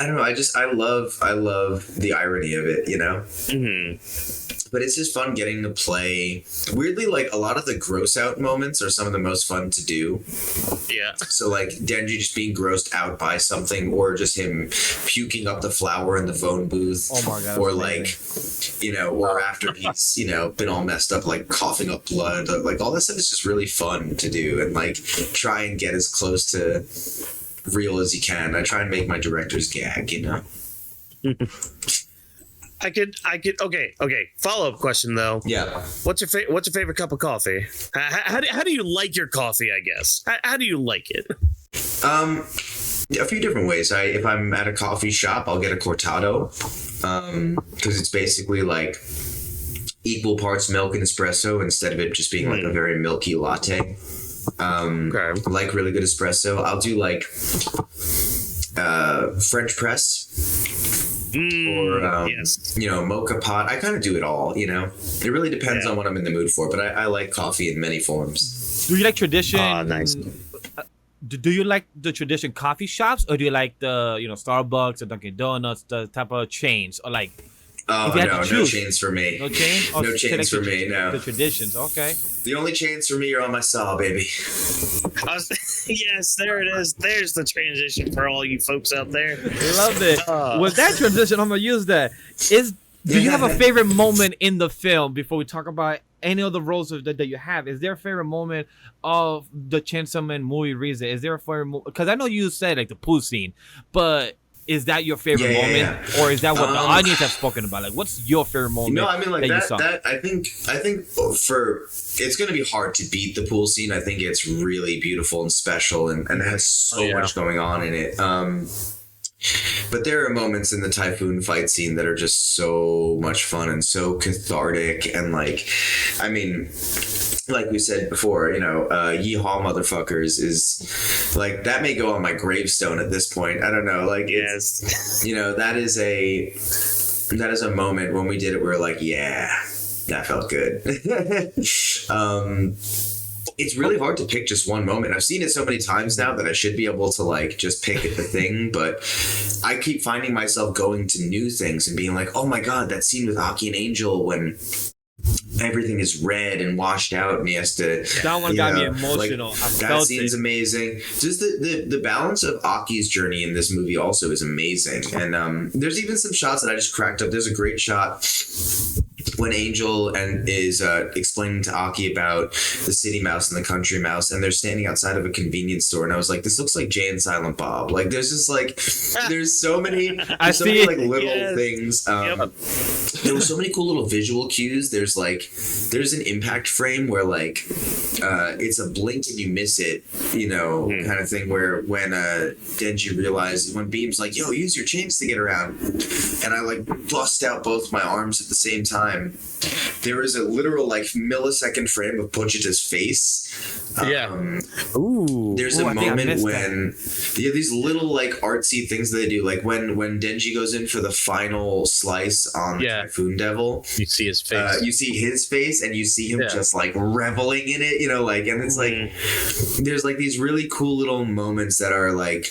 don't know. I love the irony of it, you know? Mm-hmm. But it's just fun getting to play. Weirdly, like a lot of the gross out moments are some of the most fun to do. Yeah. So like Denji just being grossed out by something, or just him puking up the flour in the phone booth. Oh my god. Or like, you know, or after he's, you know, been all messed up, like coughing up blood. Like all that stuff is just really fun to do, and like try and get as close to real as you can. I try and make my directors gag, you know. I could. Okay. Follow-up question though. Yeah. What's your favorite cup of coffee? How do you like your coffee? I guess. How do you like it? A few different ways. If I'm at a coffee shop, I'll get a cortado, because it's basically like equal parts milk and espresso instead of it just being like a very milky latte. Okay. Like really good espresso. I'll do like French press. Or yes. you know, mocha pot. I kind of do it all, you know. It really depends on what I'm in the mood for, but I like coffee in many forms. Do you like tradition? Nice. Do you like the tradition coffee shops, or do you like the Starbucks or Dunkin' Donuts, the type of chains, or like? Oh no chains for me. No chains. No chains for me. No. The traditions. Okay. The only chains for me are on my saw, baby. Yes, there it is. There's the transition for all you folks out there. Love it. With that transition, I'm gonna use that. Do you have a favorite moment in the film before we talk about any of the roles that you have? Is there a favorite moment of the Chainsaw Man movie, Reze? Is there a favorite? Because I know you said like the pool scene, but is that your favorite moment, or is that what the audience have spoken about? Like, what's your favorite moment? No, I mean like that you saw? I think for it's going to be hard to beat the pool scene. I think it's really beautiful and special, and has so much going on in it. But there are moments in the typhoon fight scene that are just so much fun and so cathartic, and like, I mean, like we said before, you know, yeehaw motherfuckers is like, that may go on my gravestone at this point. I don't know, like, Yes. you know, that is a moment when we did it, we're like, yeah, that felt good. It's really hard to pick just one moment. I've seen it so many times now that I should be able to like just pick the thing, but I keep finding myself going to new things and being like, oh my god, that scene with Aki and Angel when everything is red and washed out and he has to, that one got me emotional. Like, that scene's amazing. Just the balance of Aki's journey in this movie also is amazing. And there's even some shots that I just cracked up. There's a great shot when Angel is explaining to Aki about the city mouse and the country mouse, and they're standing outside of a convenience store, and I was like, this looks like Jay and Silent Bob. Like, there's just like, there's so many like little things. There were so many cool little visual cues. There's an impact frame where like it's a blink and you miss it, you know, kind of thing, where when Denji realizes, when Beam's like, yo, use your chains to get around, and I like bust out both my arms at the same time. There is a literal like millisecond frame of Pochita's face. There's a moment when they have these little like artsy things that they do, like when Denji goes in for the final slice on the Typhoon Devil. You see his face. You see his face, and you see him just like reveling in it, you know, like, and it's like there's like these really cool little moments that are like,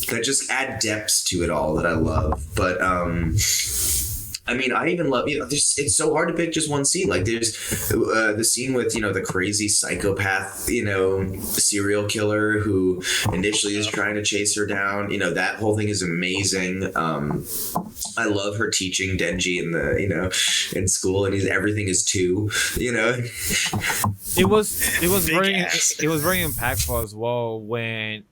that just add depth to it all that I love. But I mean, I even love, you know, it's so hard to pick just one scene. Like there's the scene with, you know, the crazy psychopath, you know, serial killer who initially is trying to chase her down. You know, that whole thing is amazing. I love her teaching Denji in the, in school, and everything is 2, It was very ass. it was very impactful as well when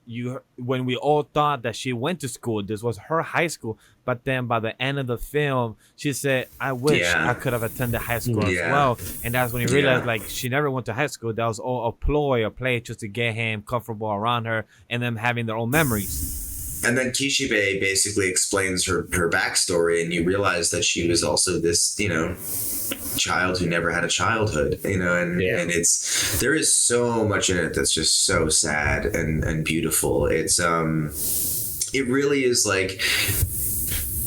we all thought that she went to school. This was her high school, but then by the end of the film, she said, "I wish Yeah. I could have attended high school Yeah. as well." And that's when you realized Yeah. like she never went to high school. That was all a play just to get him comfortable around her and them having their own memories. And then Kishibe basically explains her backstory, and you realize that she was also this, child who never had a childhood, and there is so much in it that's just so sad and beautiful. It really is like,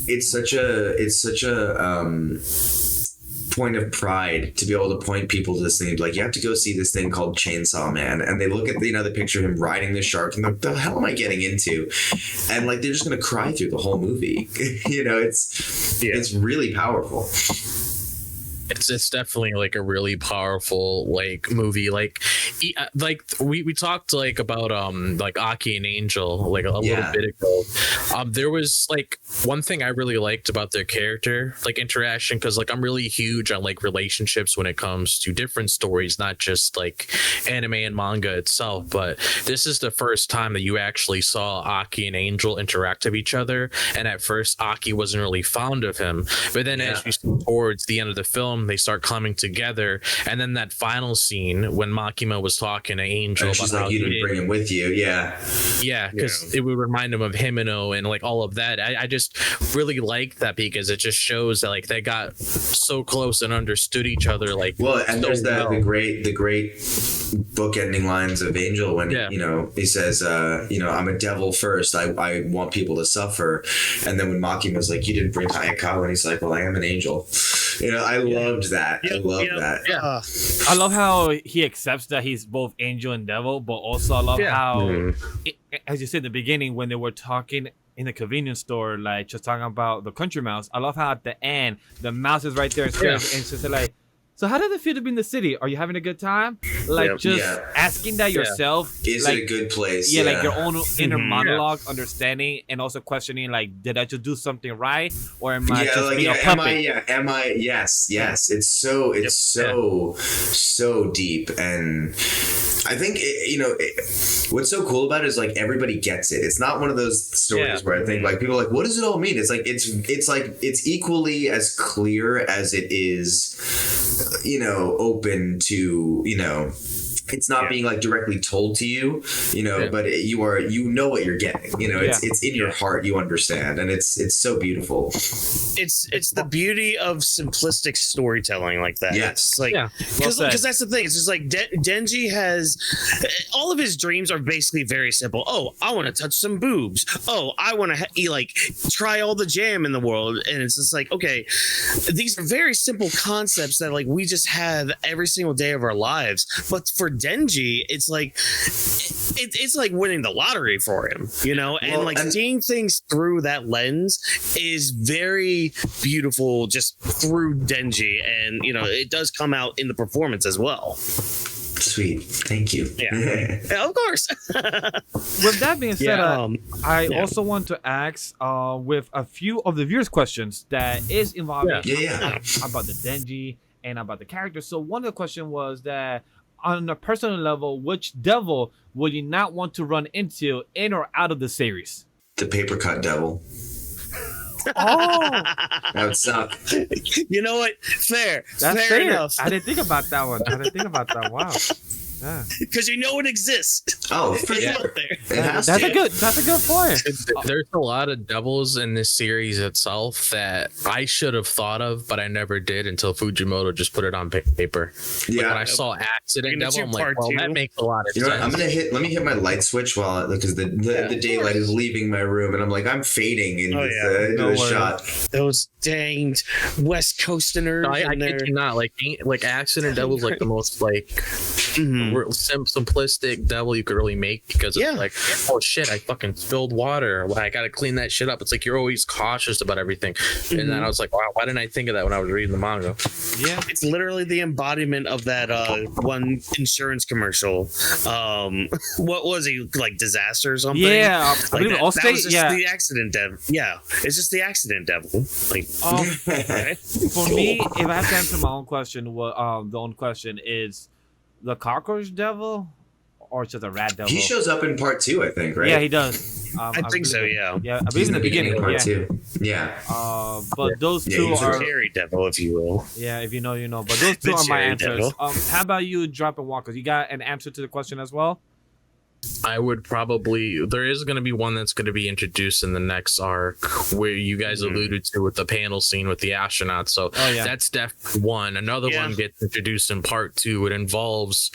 it's such a point of pride to be able to point people to this thing, like, you have to go see this thing called Chainsaw Man, and they look at the picture of him riding the shark, and like, the hell am I getting into? And like, they're just gonna cry through the whole movie. It's really powerful. It's definitely like a really powerful like movie. Like we talked like about like Aki and Angel like a little bit ago. There was like one thing I really liked about their character like interaction, because like I'm really huge on like relationships when it comes to different stories, not just like anime and manga itself. But this is the first time that you actually saw Aki and Angel interact with each other, and at first Aki wasn't really fond of him, but then as you see towards the end of the film, they start coming together. And then that final scene when Makima was talking to Angel, and she's like, you didn't bring him with you. Because it would remind him of Himeno and like all of that. I just really like that, because it just shows that like they got so close and understood each other. Like, well, and so there's the great book ending lines of Angel when he says, I'm a devil first. I want people to suffer. And then when Makima's like, you didn't bring Hayakawa, and he's like, well, I am an angel. I loved that. I love that. I love how he accepts that he's both angel and devil, but also I love how, as you said in the beginning, when they were talking in the convenience store, like just talking about the country mouse, I love how at the end the mouse is right there and it's just like, so how did it feel to be in the city? Are you having a good time? Like asking that yourself. Is like, it a good place? Yeah, like your own inner monologue, understanding, and also questioning, like, did I just do something right, or am I just being a puppet? Am I? Yes. It's so deep, and I think what's so cool about it is like everybody gets it. It's not one of those stories where I think like people are like, what does it all mean? It's like it's equally as clear as it is, open to, it's not being like directly told to you, but you know what you're getting. It's in your heart. You understand, and it's so beautiful. It's the beauty of simplistic storytelling like that. Yes, it's like because that's the thing. It's just like Denji has all of his dreams are basically very simple. Oh, I want to touch some boobs. Oh, I want to like try all the jam in the world, and it's just like, okay, these are very simple concepts that like we just have every single day of our lives, but for Denji, it's like it's like winning the lottery for him, and seeing things through that lens is very beautiful just through Denji, and it does come out in the performance as well. Sweet, thank you. Yeah, of course. With that being said, I also want to ask with a few of the viewers' questions that is involving about the Denji and about the characters. So one of the questions was that, on a personal level, which devil would you not want to run into in or out of the series? The paper cut devil. Oh, that would suck. You know what? Fair. That's fair enough. I didn't think about that one. Wow. Yeah. Because it exists. Oh, for sure. That's a good point. There's a lot of devils in this series itself that I should have thought of, but I never did until Fujimoto just put it on paper. Yeah. Like when I saw Accident Devil, I'm like, well, that makes a lot of sense. Let me hit my light switch because the daylight is leaving my room, and I'm like, I'm fading into the shot. Those danged West Coasterners. No, I kid you not. Like Accident Devil's like the most like simplistic devil you could really make, because it's like, oh shit, I fucking spilled water, I gotta clean that shit up. It's like you're always cautious about everything. And then I was like, wow, why didn't I think of that when I was reading the manga? Yeah, it's literally the embodiment of that one insurance commercial. What was he, like, disaster or something? Yeah, like that was just yeah, the accident devil. Yeah, it's just the accident devil. Like, for me, if I have to answer my own question, what the own question is the cockroach devil or just a rat devil? He shows up in part 2, I think, right? Yeah, he does. I think so. Yeah. Yeah, I believe in the beginning of part 2. Yeah. But those two he's are a scary devil, if you will. Yeah, if you know, you know. But those two are my answers. How about you, Drop and Walkers? You got an answer to the question as well? I would probably, there is going to be one that's going to be introduced in the next arc, where you guys alluded to with the panel scene with the astronauts. So that's definitely one. Another one gets introduced in part 2. It involves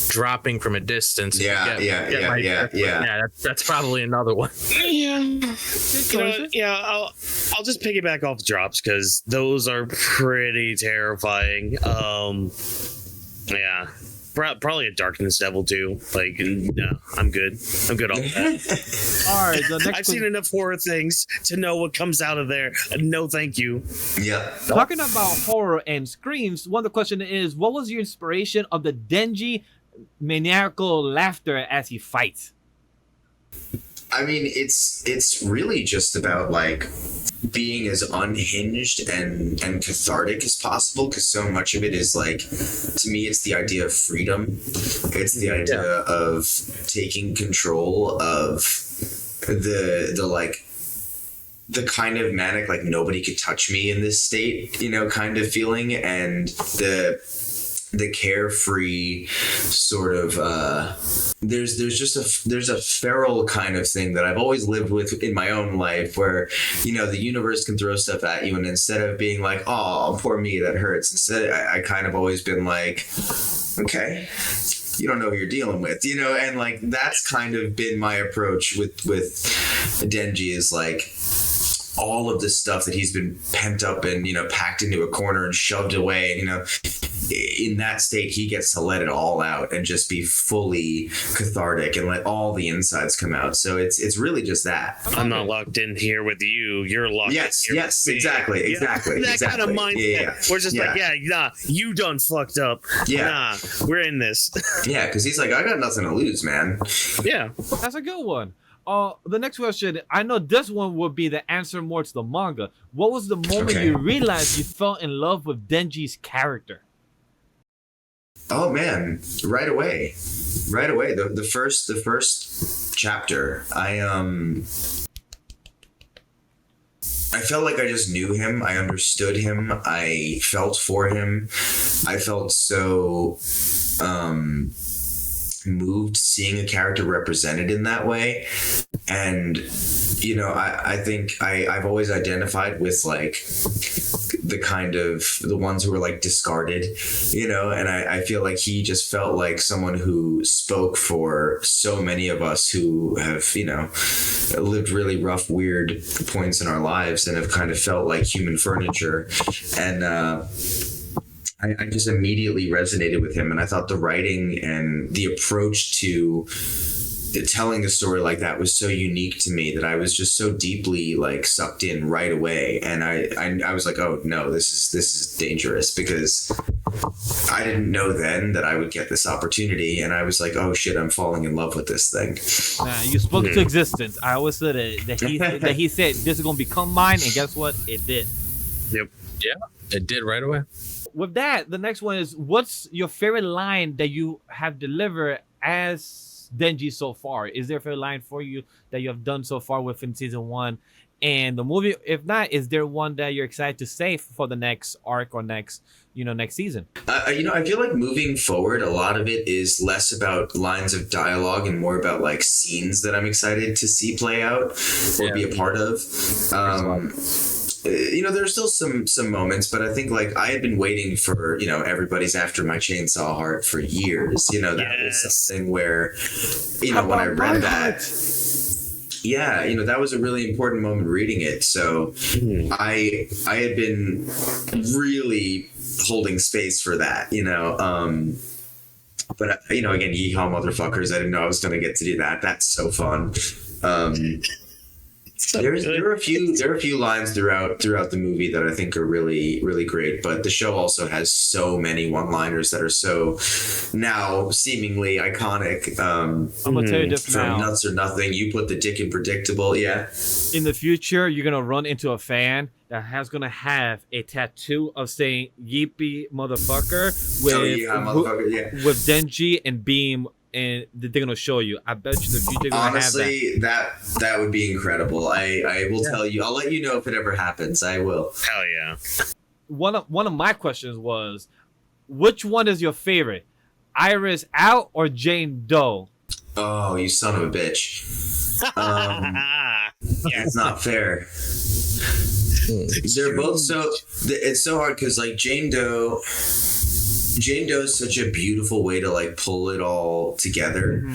dropping from a distance. That's probably another one. I'll just piggyback off Drops, because those are pretty terrifying. Probably a Darkness Devil too. Like, no, I'm good off that. All right, the next I've seen enough horror things to know what comes out of there. No, thank you. Yeah. Talking about horror and screams, one of the question is, what was your inspiration of the Denji maniacal laughter as he fights? I mean, it's really just about, like, being as unhinged and cathartic as possible, because so much of it is, like, to me, it's the idea of freedom. It's the idea of taking control of the kind of manic, like, nobody could touch me in this state, you know, kind of feeling, and the carefree sort of there's a feral kind of thing that I've always lived with in my own life, where, you know, the universe can throw stuff at you, and instead of being like, oh, poor me, that hurts, instead I kind of always been like, okay, you don't know who you're dealing with, you know. And, like, that's kind of been my approach with Denji, is like, all of this stuff that he's been pent up and, you know, packed into a corner and shoved away, and, you know, in that state he gets to let it all out and just be fully cathartic and let all the insides come out. So it's really just that. I'm not locked in here with you, you're locked in here with me. Exactly that kind of mindset. We're just like, you done fucked up, we're in this. Yeah, because he's like, I got nothing to lose, man. Yeah, that's a good one. The next question, I know this one would be the answer more to the manga. What was the moment you realized you fell in love with Denji's character? Oh man, right away. The first chapter, I felt like I just knew him. I understood him. I felt for him. I felt so moved seeing a character represented in that way. And, you know, I think I've always identified with, like, the kind of the ones who were, like, discarded, you know, and I feel like he just felt like someone who spoke for so many of us who have, you know, lived really rough, weird points in our lives and have kind of felt like human furniture. And I just immediately resonated with him, and I thought the writing and the approach to telling a story like that was so unique to me that I was just so deeply, like, sucked in right away. And I was like, oh no, this is dangerous, because I didn't know then that I would get this opportunity, and I was like, oh shit, I'm falling in love with this thing. You spoke to existence. I always said it, that he said this is gonna become mine, and guess what? It did. Yep. Yeah, it did right away. With that, the next one is, what's your favorite line that you have delivered as Denji so far? Is there a favorite line for you that you have done so far within season 1 and the movie? If not, is there one that you're excited to say for the next arc or next season? You know, I feel like moving forward, a lot of it is less about lines of dialogue and more about, like, scenes that I'm excited to see play out or be a part of. You know, there's still some moments, but I think, like, I had been waiting for, you know, everybody's after my chainsaw heart for years. You know, that was something where, you know, when I read that, you know, that was a really important moment reading it. So I had been really holding space for that, you know. But again, yeehaw motherfuckers! I didn't know I was gonna get to do that. That's so fun. There are a few lines throughout the movie that I think are really, really great, but the show also has so many one-liners that are so now seemingly iconic. I'm gonna tell you this From now. Nuts or Nothing, you put the dick in predictable. Yeah. In the future, you're gonna run into a fan that gonna have a tattoo of saying "Yippee motherfucker" with Denji and Beam, and they're gonna show you. I bet you in the future they're gonna Honestly, that would be incredible. I will tell you. I'll let you know if it ever happens. I will. Hell yeah. One of my questions was, which one is your favorite, Iris Out or Jane Doe? Oh, you son of a bitch. It's not fair. They're both so. It's so hard because like Jane Doe is such a beautiful way to like pull it all together,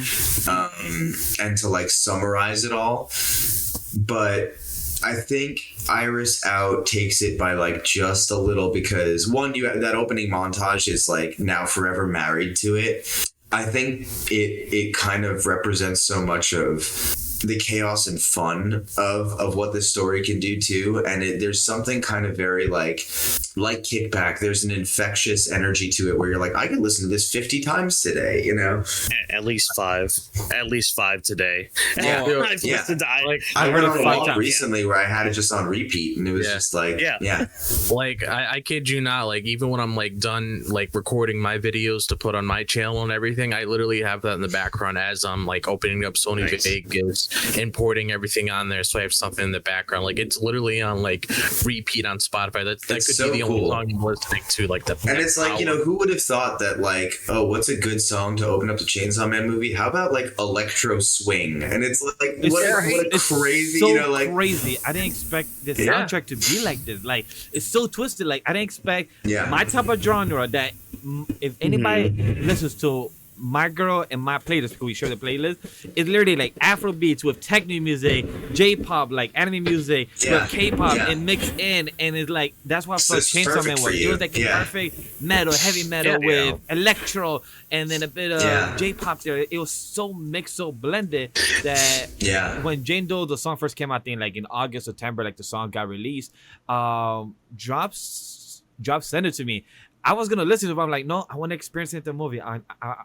and to like summarize it all. But I think Iris Out takes it by like just a little, because one, you have that opening montage is like now forever married to it. I think it kind of represents so much of the chaos and fun of what this story can do too, and there's something kind of very like Kickback. There's an infectious energy to it where you're like, I could listen to this 50 times today, At least five today. Yeah. I've Yeah. listened to I heard went it on a 5 walk times. recently where I had it just on repeat, and it was just like, yeah. Like I kid you not, like even when I'm like done like recording my videos to put on my channel and everything, I literally have that in the background as I'm like opening up Sony Vegas, importing everything on there, so I have something in the background. Like it's literally on like repeat on Spotify. That could so be the only cool. song I'm listening to. Like the And it's like, who would have thought that like, oh, what's a good song to open up the Chainsaw Man movie? How about like electro swing? And it's like, what a crazy, so like crazy. I didn't expect the soundtrack to be like this. Like it's so twisted. Like I didn't expect my type of genre that if anybody listens to my girl and my playlist, because we share the playlist, it's literally like Afro beats with techno music, J-pop, like anime music, with K-pop and mixed in, and it's like that's why I thought Chainsaw Man was. It was like a perfect metal, heavy metal with electro, and then a bit of J-pop there. It was so mixed, so blended that when Jane Doe, the song first came out, I think like in August, September, like the song got released, Drops sent it to me. I was gonna listen to it, but I'm like, no, I want to experience it in the movie. I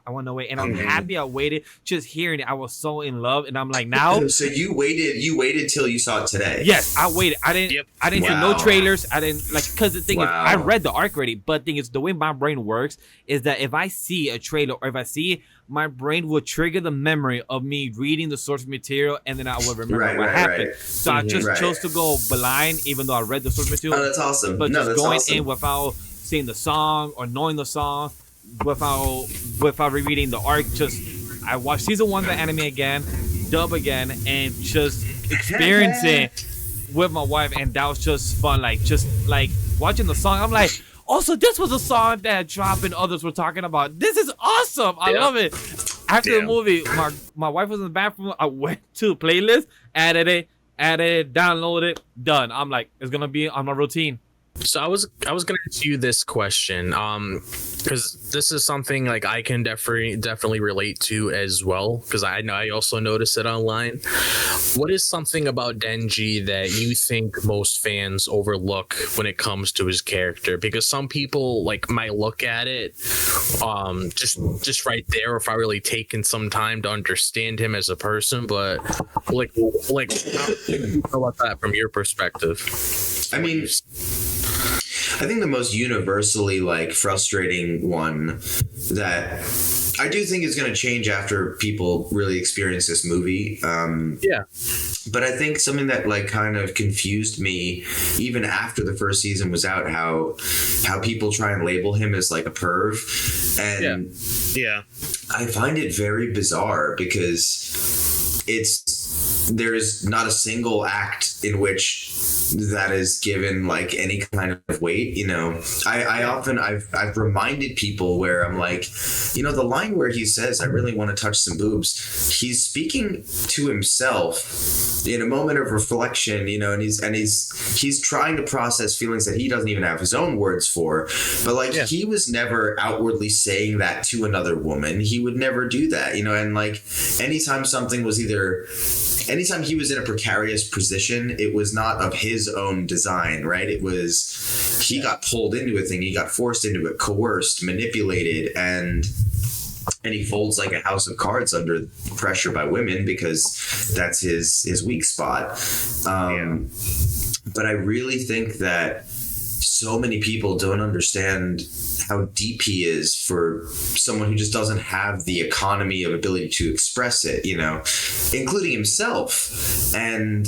want to wait, and I'm happy I waited. Just hearing it, I was so in love, and I'm like, now. So you waited till you saw it today? Yes, I waited. I didn't see no trailers. I didn't because the thing is, I read the arc already. But the thing is, the way my brain works is that if I see a trailer or if I see it, my brain will trigger the memory of me reading the source material, and then I will remember what happened. So I just chose to go blind, even though I read the source material. Oh, that's awesome. But just going in without seeing the song or knowing the song, without rereading the arc. Just I watched season 1 of the anime again, dub again, and just experiencing with my wife, and that was just fun. Like just like watching the song, I'm like, oh, so this was a song that Drop and others were talking about. This is awesome. I love it. After the movie, my wife was in the bathroom. I went to a playlist, added it, downloaded it, done. I'm like, it's gonna be on my routine. So I was gonna ask you this question, because this is something like I can definitely relate to as well, because I know I also noticed it online. What is something about Denji that you think most fans overlook when it comes to his character? Because some people like might look at it, just right there, if I really taken some time to understand him as a person, but like how do you feel about that from your perspective? I mean, I think the most universally like frustrating one that I do think is going to change after people really experience this movie. But I think something that like kind of confused me even after the first season was out, how people try and label him as like a perv, and I find it very bizarre because there's not a single act in which that is given like any kind of weight. You know, I've reminded people where I'm like, you know, the line where he says, "I really want to touch some boobs," he's speaking to himself in a moment of reflection, you know, and he's trying to process feelings that he doesn't even have his own words for. But like, he was never outwardly saying that to another woman. He would never do that, you know. And like, anytime he was in a precarious position, it was not of his own design, right? It was, he got pulled into a thing, he got forced into it, coerced, manipulated, and he folds like a house of cards under pressure by women because that's his weak spot. But I really think that so many people don't understand how deep he is for someone who just doesn't have the economy of ability to express it, you know, including himself. And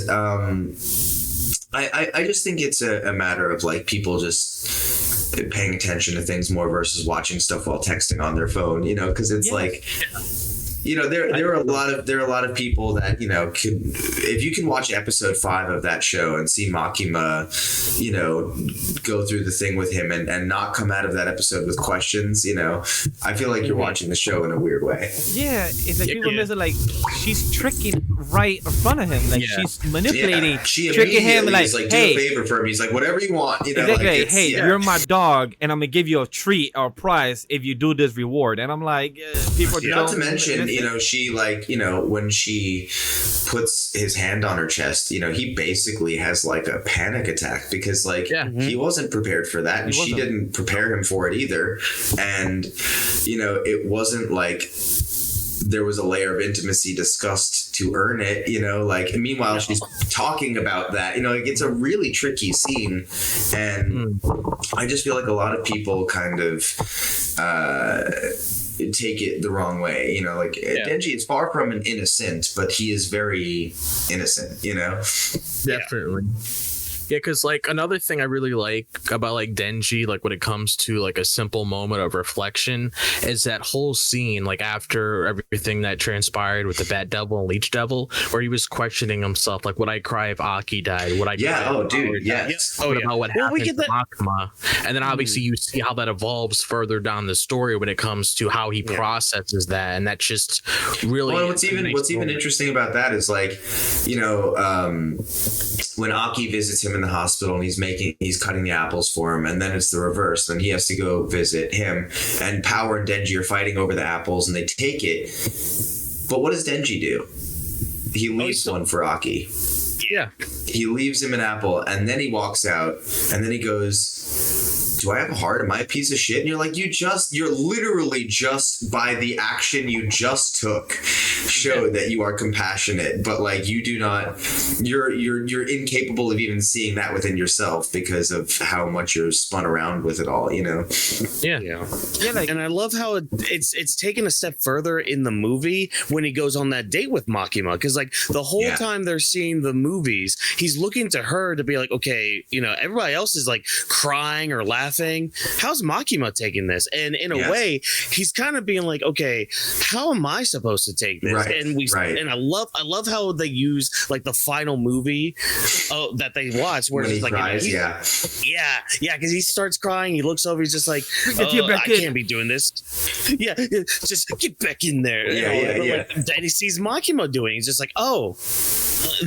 I just think it's a matter of like people just paying attention to things more versus watching stuff while texting on their phone, you know, because it's like, you know, there are a lot of people that, you know, if you can watch episode 5 of that show and see Makima, you know, go through the thing with him and not come out of that episode with questions, you know, I feel like you're watching the show in a weird way. Yeah, it's like people miss it, like she's tricking right in front of him, like she's manipulating, tricking him, like, like, hey, do a favor for me. He's like, whatever you want, you know. Exactly. Like, hey, you're my dog, and I'm gonna give you a treat or a prize if you do this reward. And I'm like, people don't. Not to mention, you know, she like, you know, when she puts his hand on her chest, you know, he basically has like a panic attack because like he wasn't prepared for that, and she didn't prepare him for it either. And you know, it wasn't like there was a layer of intimacy discussed to earn it, you know, like, and meanwhile she's talking about that, you know, like, it's a really tricky scene. And I just feel like a lot of people kind of take it the wrong way, you know, like Denji is far from an innocent, but he is very innocent, you know. Definitely. Yeah, because like another thing I really like about like Denji, like when it comes to like a simple moment of reflection, is that whole scene, like after everything that transpired with the Bat Devil and Leech Devil, where he was questioning himself, like, would I cry if Aki died? Would I? About what happened to Makima? And then obviously you see how that evolves further down the story when it comes to how he processes that, and that's just really. Well, what's even interesting about that is like, you know, when Aki visits him in the hospital and he's cutting the apples for him, and then it's the reverse. Then he has to go visit him, and Power and Denji are fighting over the apples, and they take it. But what does Denji do? He leaves one for Aki. Yeah. He leaves him an apple, and then he walks out, and then he goes, do I have a heart? Am I a piece of shit? And you're like, you're literally just by the action you just took showed that you are compassionate, but like you do not, you're incapable of even seeing that within yourself because of how much you're spun around with it all, you know? Like, and I love how it's taken a step further in the movie when he goes on that date with Makima, because like the whole time they're seeing the movies, he's looking to her to be like, okay, you know, everybody else is like crying or laughing. How's Makima taking this? And in a way, he's kind of being like, okay, how am I supposed to take this? And I love how they use like the final movie that they watch where it's like, cries, because he starts crying, he looks over, he's just like, I can't be doing this. Just get back in there. Then he sees Makima doing, he's just like, oh,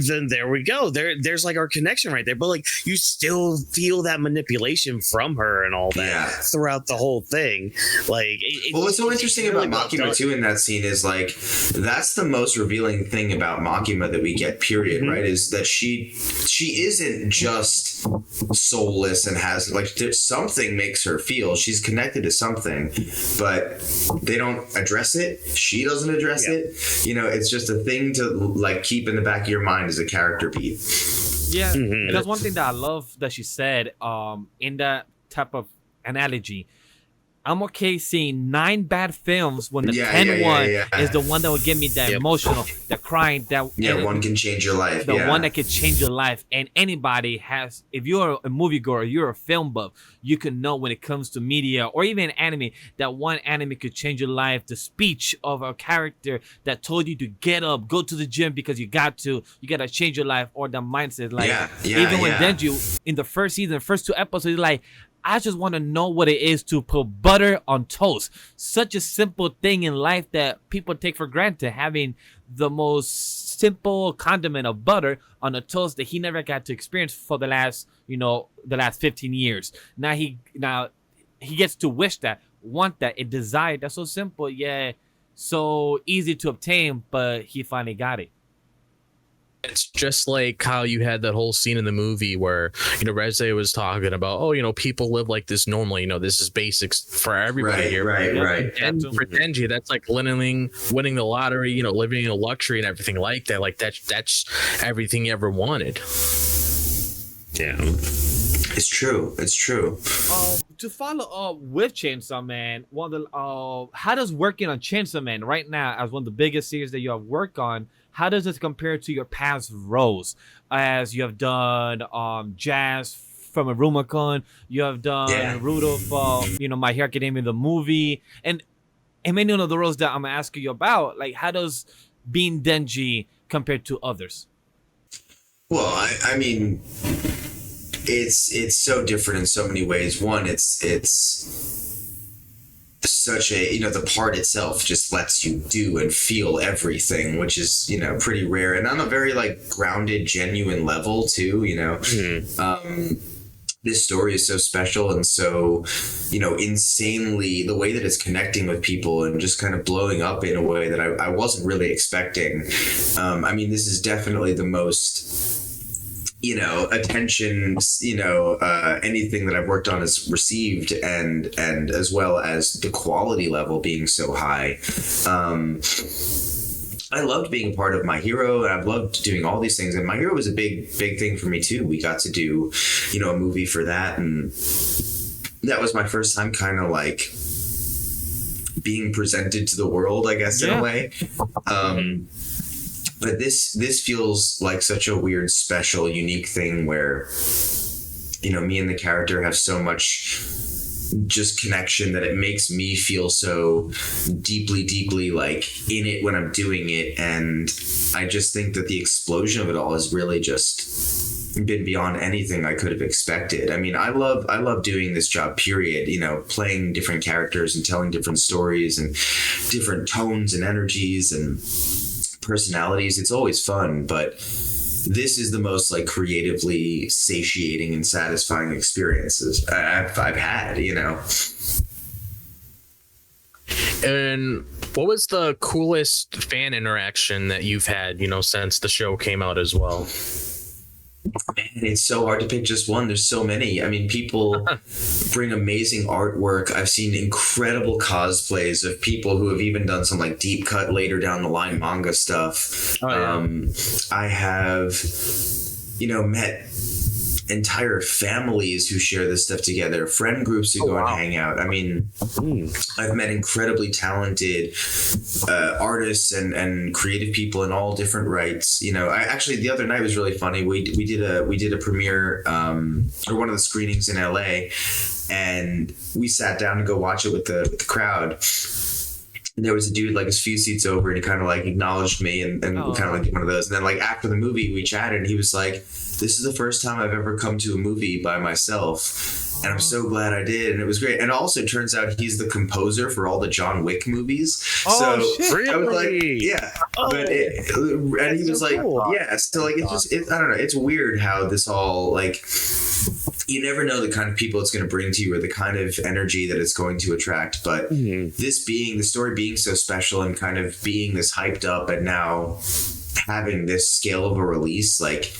then there we go. There's like our connection right there. But like you still feel that manipulation from her and all that throughout the whole thing. Like, what's so interesting about Makima too in that scene is like that's the most revealing thing about Makima that we get. Period. Right? Is that she isn't just soulless and has like something makes her feel she's connected to something, but they don't address it. She doesn't address it. You know, it's just a thing to like keep in the back of your mind as a character beat. Yeah, and that's one thing that I love that she said in that type of analogy. I'm okay seeing 9 bad films when the Yeah, 10th yeah, yeah, one yeah. is the one that will get me that emotional, the crying, that Yeah, one can change your life. the yeah. one that could change your life. And anybody has, if you're a moviegoer, you're a film buff, you can know when it comes to media or even anime, that one anime could change your life. The speech of a character that told you to get up, go to the gym because you got to change your life, or the mindset. Like, even when Denji in the first season, the first 2 episodes, he's like, I just want to know what it is to put butter on toast. Such a simple thing in life that people take for granted, having the most simple condiment of butter on a toast that he never got to experience for the last 15 years. Now he gets to wish that, want that, a desire that's so simple, yeah, so easy to obtain, but he finally got it. It's just like how you had that whole scene in the movie where, Reze was talking about, people live like this normally. This is basics for everybody here. Right. And for Denji, that's like winning the lottery, living in a luxury and everything like that. Like that's everything you ever wanted. Yeah. It's true. To follow up with Chainsaw Man, one of the how does working on Chainsaw Man right now as one of the biggest series that you have worked on, how does this compare to your past roles, as you have done Jazz from Iruma Kun, you have done Rudolph, My Hero Academia the movie, and many of the roles that I'm asking you about, like how does being Denji compare to others? Well, I mean, it's so different in so many ways. One, it's such a, the part itself just lets you do and feel everything, which is, pretty rare, and on a very like grounded, genuine level too. This story is so special and so, insanely, the way that it's connecting with people and just kind of blowing up in a way that I wasn't really expecting. This is definitely the most, attention, anything that I've worked on has received, and as well as the quality level being so high. I loved being a part of My Hero, and I've loved doing all these things. And My Hero was a big thing for me too. We got to do, a movie for that, and that was my first time kind of like being presented to the world, I guess, in a way. But this feels like such a weird, special, unique thing where, me and the character have so much just connection that it makes me feel so deeply like in it when I'm doing it. And I just think that the explosion of it all has really just been beyond anything I could have expected. I love doing this job, period, playing different characters and telling different stories and different tones and energies and personalities. It's always fun, but this is the most like creatively satiating and satisfying experiences I've had, And what was the coolest fan interaction that you've had, since the show came out as well? Man, it's so hard to pick just one. There's so many. People bring amazing artwork. I've seen incredible cosplays of people who have even done some like deep cut later down the line manga stuff. I have, met entire families who share this stuff together, friend groups who go and hang out. I've met incredibly talented artists and creative people in all different rights. I actually, the other night was really funny. We did a premiere or one of the screenings in LA, and we sat down to go watch it with the crowd. And there was a dude like a few seats over, and he kind of like acknowledged me and kind of like one of those. And then like after the movie we chatted, and he was like, this is the first time I've ever come to a movie by myself, and I'm so glad I did, and it was great. And also, it turns out he's the composer for all the John Wick movies. Shit. Really? I was like, yeah. And he was like, cool. yeah. So like, I don't know. It's weird how this all like, you never know the kind of people it's going to bring to you or the kind of energy that it's going to attract. But this being the story being so special and kind of being this hyped up, and now having this scale of a release, like,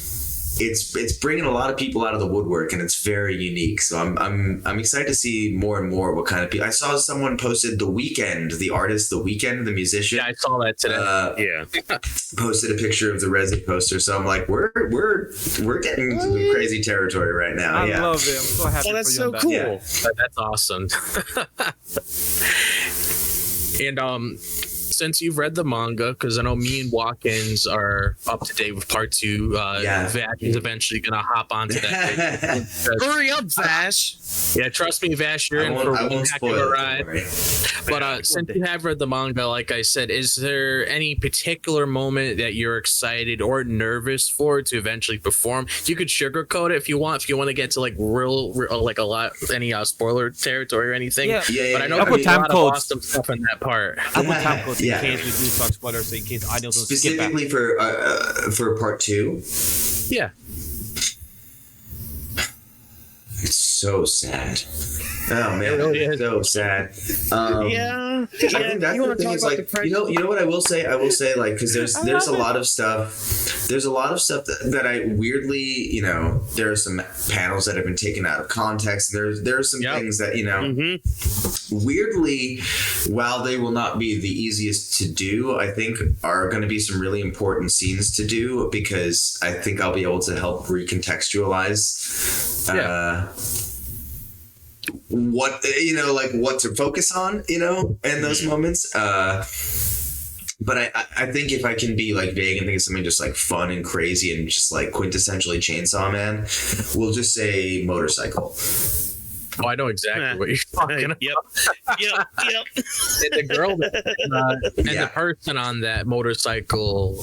it's bringing a lot of people out of the woodwork, and it's very unique. So I'm excited to see more and more what kind of people. I saw someone posted The Weeknd, the artist, The Weeknd, the musician. Yeah, I saw that today. Posted a picture of the Reze poster. So I'm like, we're getting into the crazy territory right now. I love it. I'm so happy. Oh, that's for you so on cool. that. That's awesome. And since you've read the manga, because I know me and Watkins are up to date with part 2, Vash is eventually gonna hop onto that. Hurry up, Vash. Yeah, trust me, Vash, you're in for I one won't heck of spoil a it, ride. don't worry. But since you have read the manga, like I said, is there any particular moment that you're excited or nervous for to eventually perform? You could sugarcoat it if you want. If you want to get to like real like a lot any spoiler territory or anything. Yeah. But I know I'll there's put a time lot codes. of awesome stuff in that part. I put time codes in Yeah. case we do talk spoilers, so in case I don't skip back. Specifically for part 2, Yeah. it's so sad. Oh man, It really it's so sad. Yeah. I think that's the thing is like you know what I will say like because there's a lot of stuff that I weirdly there are some panels that have been taken out of context. There are some things that weirdly, while they will not be the easiest to do, I think are going to be some really important scenes to do because I think I'll be able to help recontextualize what what to focus on in those moments, but I think if I can be like vague and think of something just like fun and crazy and just like quintessentially Chainsaw Man, we'll just say motorcycle. Oh, I know exactly what you're talking about. Yep. And the girl the person on that motorcycle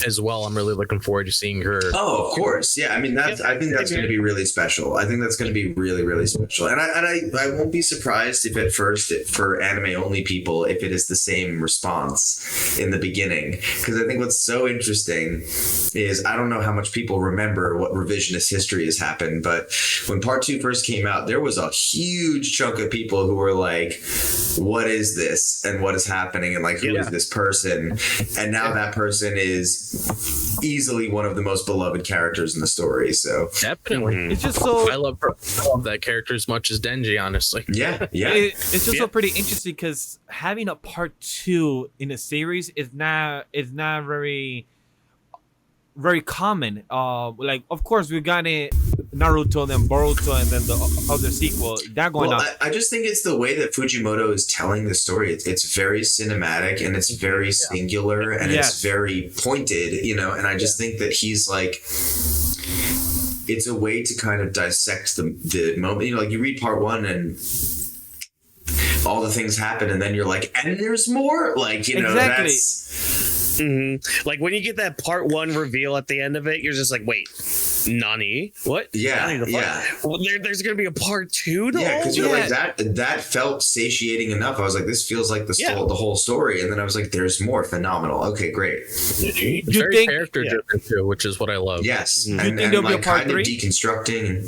as well. I'm really looking forward to seeing her. Oh, of course. Yeah. I mean, I think that's going to be really special. I think that's going to be really, really special. And I won't be surprised if at first for anime only people, if it is the same response in the beginning. Because I think what's so interesting is I don't know how much people remember what revisionist history has happened, but when part 2 first came out, there was a huge chunk of people who were like, what is this and what is happening and like who is this person, and now that person is easily one of the most beloved characters in the story. So Definitely. It's just so I love that character as much as Denji, honestly. it's just so pretty interesting because having a part 2 in a series is not very common. Like of course we got it Naruto and then Boruto and then the other sequel that going on. I just think it's the way that Fujimoto is telling the story. It's very cinematic and it's very singular and it's very pointed, and I just think that he's like, it's a way to kind of dissect the moment. Like you read part 1 and all the things happen and then you're like, and there's more, like, exactly. That's Like when you get that part 1 reveal at the end of it, you're just like, wait, Nani? What? Yeah, Nani the fuck? yeah. Well, there's gonna be a part 2 to Yeah, all because you're like that felt satiating enough. I was like, this feels like the whole story, and then I was like, there's more. Phenomenal. Okay, great. It's very character driven too, which is what I love. Yes, You think there'll be a part 3? Deconstructing. And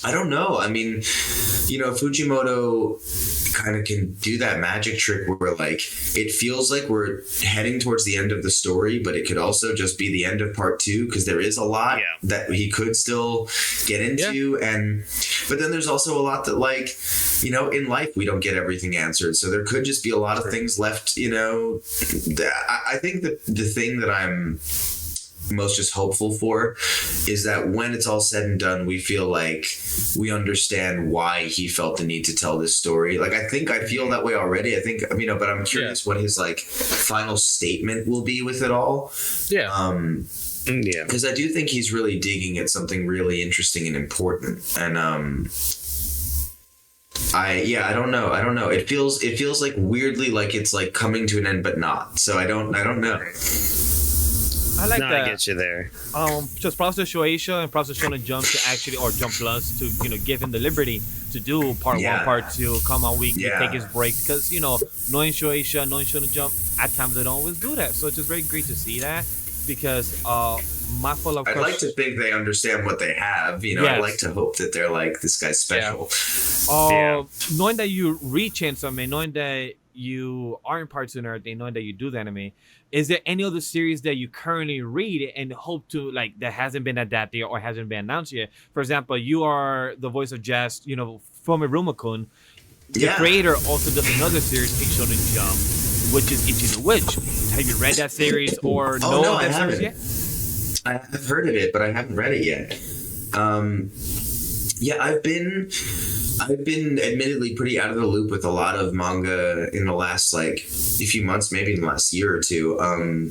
I don't know. I mean, Fujimoto kind of can do that magic trick where like it feels like we're heading towards the end of the story, but it could also just be the end of part 2 because there is a lot that he could still get into, but then there's also a lot that like in life we don't get everything answered, so there could just be a lot of things left. I think that the thing that I'm most just hopeful for is that when it's all said and done, we feel like we understand why he felt the need to tell this story. Like I feel that way already. I think but I'm curious what his like final statement will be with it all. Because I do think he's really digging at something really interesting and important. And I don't know. It feels like weirdly like it's like coming to an end but not. So I don't know. I like that. I get you there. Just Process Shueisha and Process Shonen Jump to actually, or Jump Plus to give him the liberty to do part 1, part 2, come on weekly, take his break, because knowing Shueisha, knowing Shonen Jump, at times they don't always do that. So it's just very great to see that because my full of. I'd like to think they understand what they have. I'd like to hope that they're like, this guy's special. Knowing that you read Chainsaw Man, knowing that you are in parts and everything, knowing that you do the anime, is there any other series that you currently read and hope to like that hasn't been adapted or hasn't been announced yet? For example, you are the voice of Jazz, from Iruma Kun. The creator also does another series in Shonen Jump, which is Ichi the Witch. Have you read that series or no, that series yet? I've heard of it, but I haven't read it yet. I've been admittedly pretty out of the loop with a lot of manga in the last like a few months, maybe in the last year or two. I'm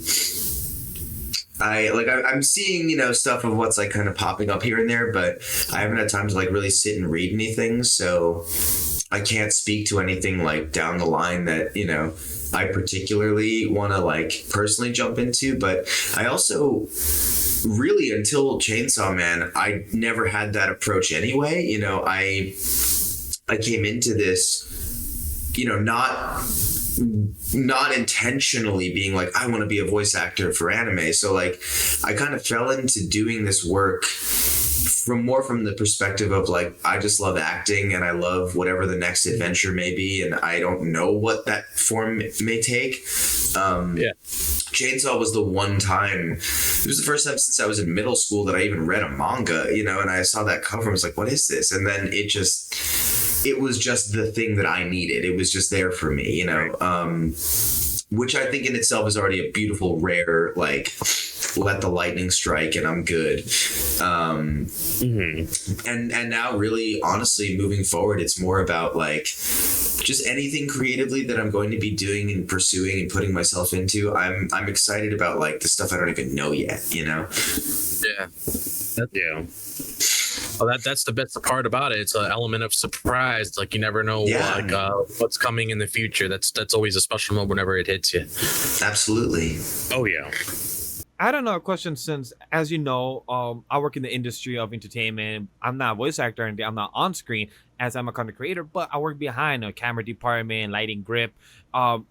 seeing, stuff of what's like kind of popping up here and there, but I haven't had time to like really sit and read anything. So I can't speak to anything like down the line that, I particularly want to like personally jump into. But I also really, until Chainsaw Man, I never had that approach anyway. I came into this, not intentionally being like, I want to be a voice actor for anime. So like I kind of fell into doing this work from the perspective of like, I just love acting and I love whatever the next adventure may be, and I don't know what that form may take. Chainsaw was the one time, it was the first time since I was in middle school that I even read a manga, and I saw that cover and was like, what is this? And then it was just the thing that I needed. It was just there for me, which I think in itself is already a beautiful, rare, like, let the lightning strike and I'm good. And now really, honestly, moving forward, it's more about like just anything creatively that I'm going to be doing and pursuing and putting myself into. I'm excited about like the stuff I don't even know yet, Yeah. Well, that's the best part about it. It's an element of surprise. Like you never know what's coming in the future. That's always a special moment whenever it hits you. Absolutely. Oh yeah. I don't know a question since, as you know, I work in the industry of entertainment. I'm not a voice actor and I'm not on screen as I'm a content creator, but I work behind a camera department, lighting, grip,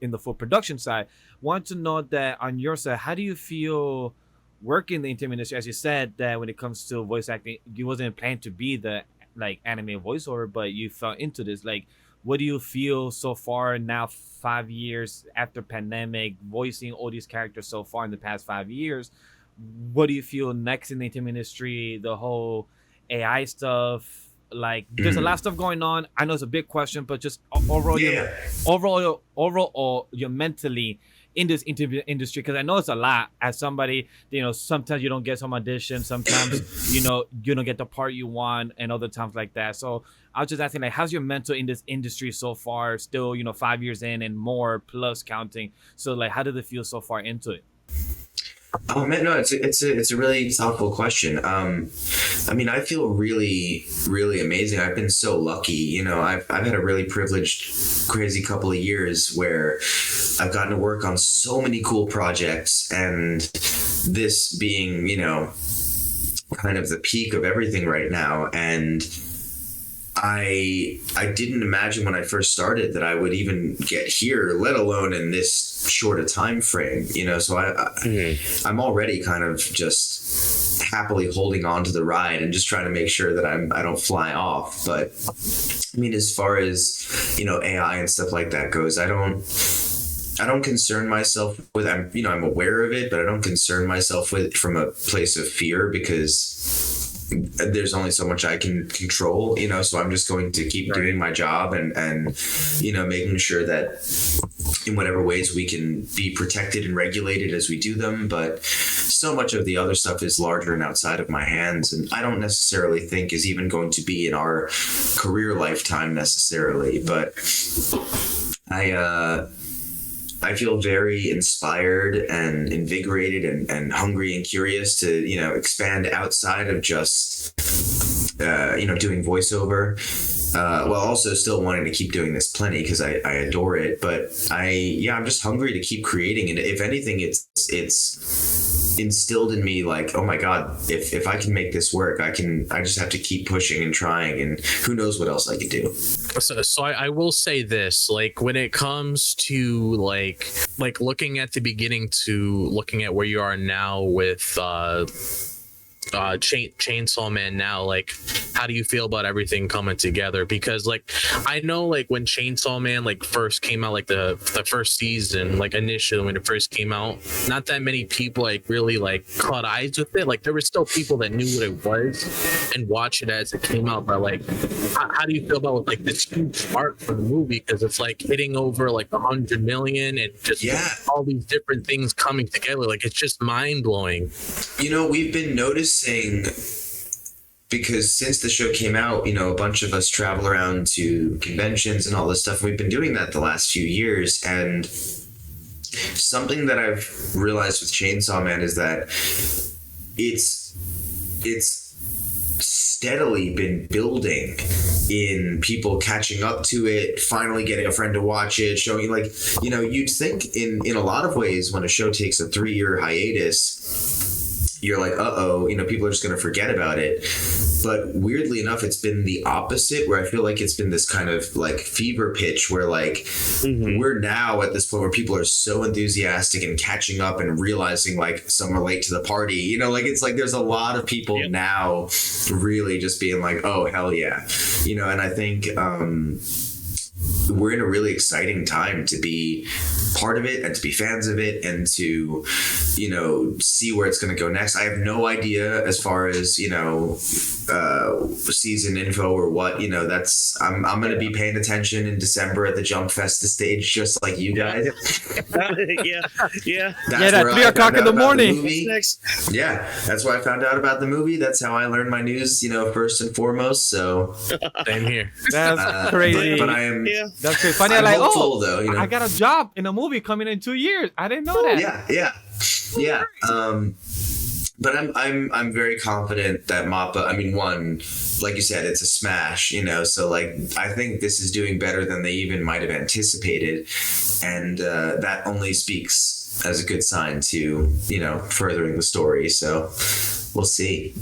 in the full production side. Want to know that on your side, how do you feel working in the entertainment industry? As you said that when it comes to voice acting, you wasn't planning to be the like anime voiceover, but you fell into this. Like, what do you feel so far now, 5 years after pandemic, voicing all these characters so far in the past 5 years? What do you feel next in the entertainment industry? The whole AI stuff, like there's a lot of stuff going on. I know it's a big question, but just overall, you're mentally in this industry, because I know it's a lot. As somebody, sometimes you don't get some auditions, sometimes you don't get the part you want, and other times like that. So I was just asking, like, how's your mental in this industry so far? Still, 5 years in and more plus counting. So like, how did it feel so far into it? Oh man, no, it's a really thoughtful question. I mean, I feel really, really amazing. I've been so lucky. I've had a really privileged, crazy couple of years where I've gotten to work on so many cool projects, and this being, kind of the peak of everything right now. And I didn't imagine when I first started that I would even get here, let alone in this short a time frame, so I'm already kind of just happily holding on to the ride and just trying to make sure that I don't fly off. But I mean, as far as, AI and stuff like that goes, I don't concern myself with, I'm aware of it, but I don't concern myself with it from a place of fear, because there's only so much I can control, so I'm just going to keep doing my job and making sure that in whatever ways we can be protected and regulated as we do them. But so much of the other stuff is larger and outside of my hands, and I don't necessarily think is even going to be in our career lifetime necessarily. But I feel very inspired and invigorated and hungry and curious to, expand outside of just, doing voiceover, while also still wanting to keep doing this plenty, because I adore it. But I'm just hungry to keep creating. And if anything, it's instilled in me like, oh my God, if I can make this work, I just have to keep pushing and trying, and who knows what else I could do. So I will say this, like when it comes to like looking at the beginning to looking at where you are now with Chainsaw Man now, like how do you feel about everything coming together? Because like I know like when Chainsaw Man like first came out, like the first season, like initially when it first came out, not that many people like really like caught eyes with it. Like there were still people that knew what it was and watched it as it came out. But like how do you feel about like this huge arc for the movie? Because it's like hitting over like 100 million and just all these different things coming together. Like it's just mind blowing. You know, we've been noticing, because since the show came out, you know, a bunch of us travel around to conventions and all this stuff. We've been doing that the last few years. And something that I've realized with Chainsaw Man is that it's steadily been building in people catching up to it, finally getting a friend to watch it, showing, like, you know, you'd think in a lot of ways when a show takes a 3-year hiatus, you're like, you know, people are just going to forget about it. But weirdly enough, it's been the opposite, where I feel like it's been this kind of like fever pitch where like we're now at this point where people are so enthusiastic and catching up and realizing like some are late to the party, you know, like it's like there's a lot of people now really just being like, oh, hell yeah, you know. And I think we're in a really exciting time to be part of it and to be fans of it and to, you know, see where it's going to go next. I have no idea as far as, you know, season info or what, you know, that's I'm going to be paying attention in December at the Jump Fest stage, just like you guys. That's at 3 o'clock in the morning. Yeah, that's where I found out about the movie. That's how I learned my news, you know, first and foremost. So same here. That's crazy. But I am. That's crazy. Funny, I'm like, hopeful, though, you know? I got a job in a movie coming in 2 years. I didn't know that. Yeah. But I'm very confident that Mappa, I mean, one, like you said, it's a smash, you know, so like I think this is doing better than they even might have anticipated, and that only speaks as a good sign to, you know, furthering the story. So we'll see.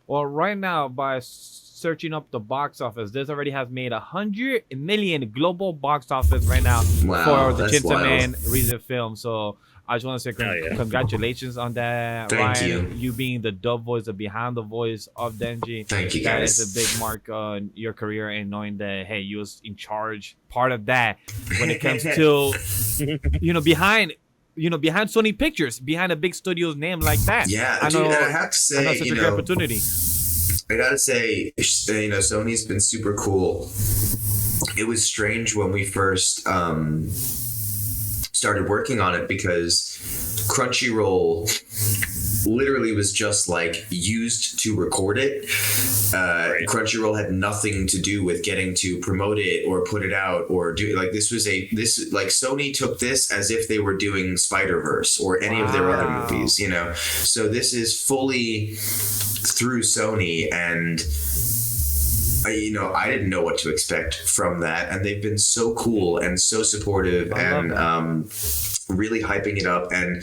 Well, right now, by searching up the box office, this already has made 100 million global box office right now for the Chainsaw Man recent film. So I just want to say congratulations on that. Thank Ryan, you being the dub voice, the behind the voice of Denji. Thank you, That guys. is a big mark on your career, and knowing that, hey, you was in charge, part of that when it comes to, behind Sony Pictures, behind a big studio's name like that. Yeah, I know. dude, I have to say, I know, such a great opportunity. I gotta say, you know, Sony's been super cool. It was strange when we first started working on it, because Crunchyroll literally was just like used to record it. Crunchyroll had nothing to do with getting to promote it or put it out or do, like, this like Sony took this as if they were doing Spider-Verse or any of their other movies, you know. So this is fully through Sony, and you know, I didn't know what to expect from that, and they've been so cool and so supportive and really hyping it up. And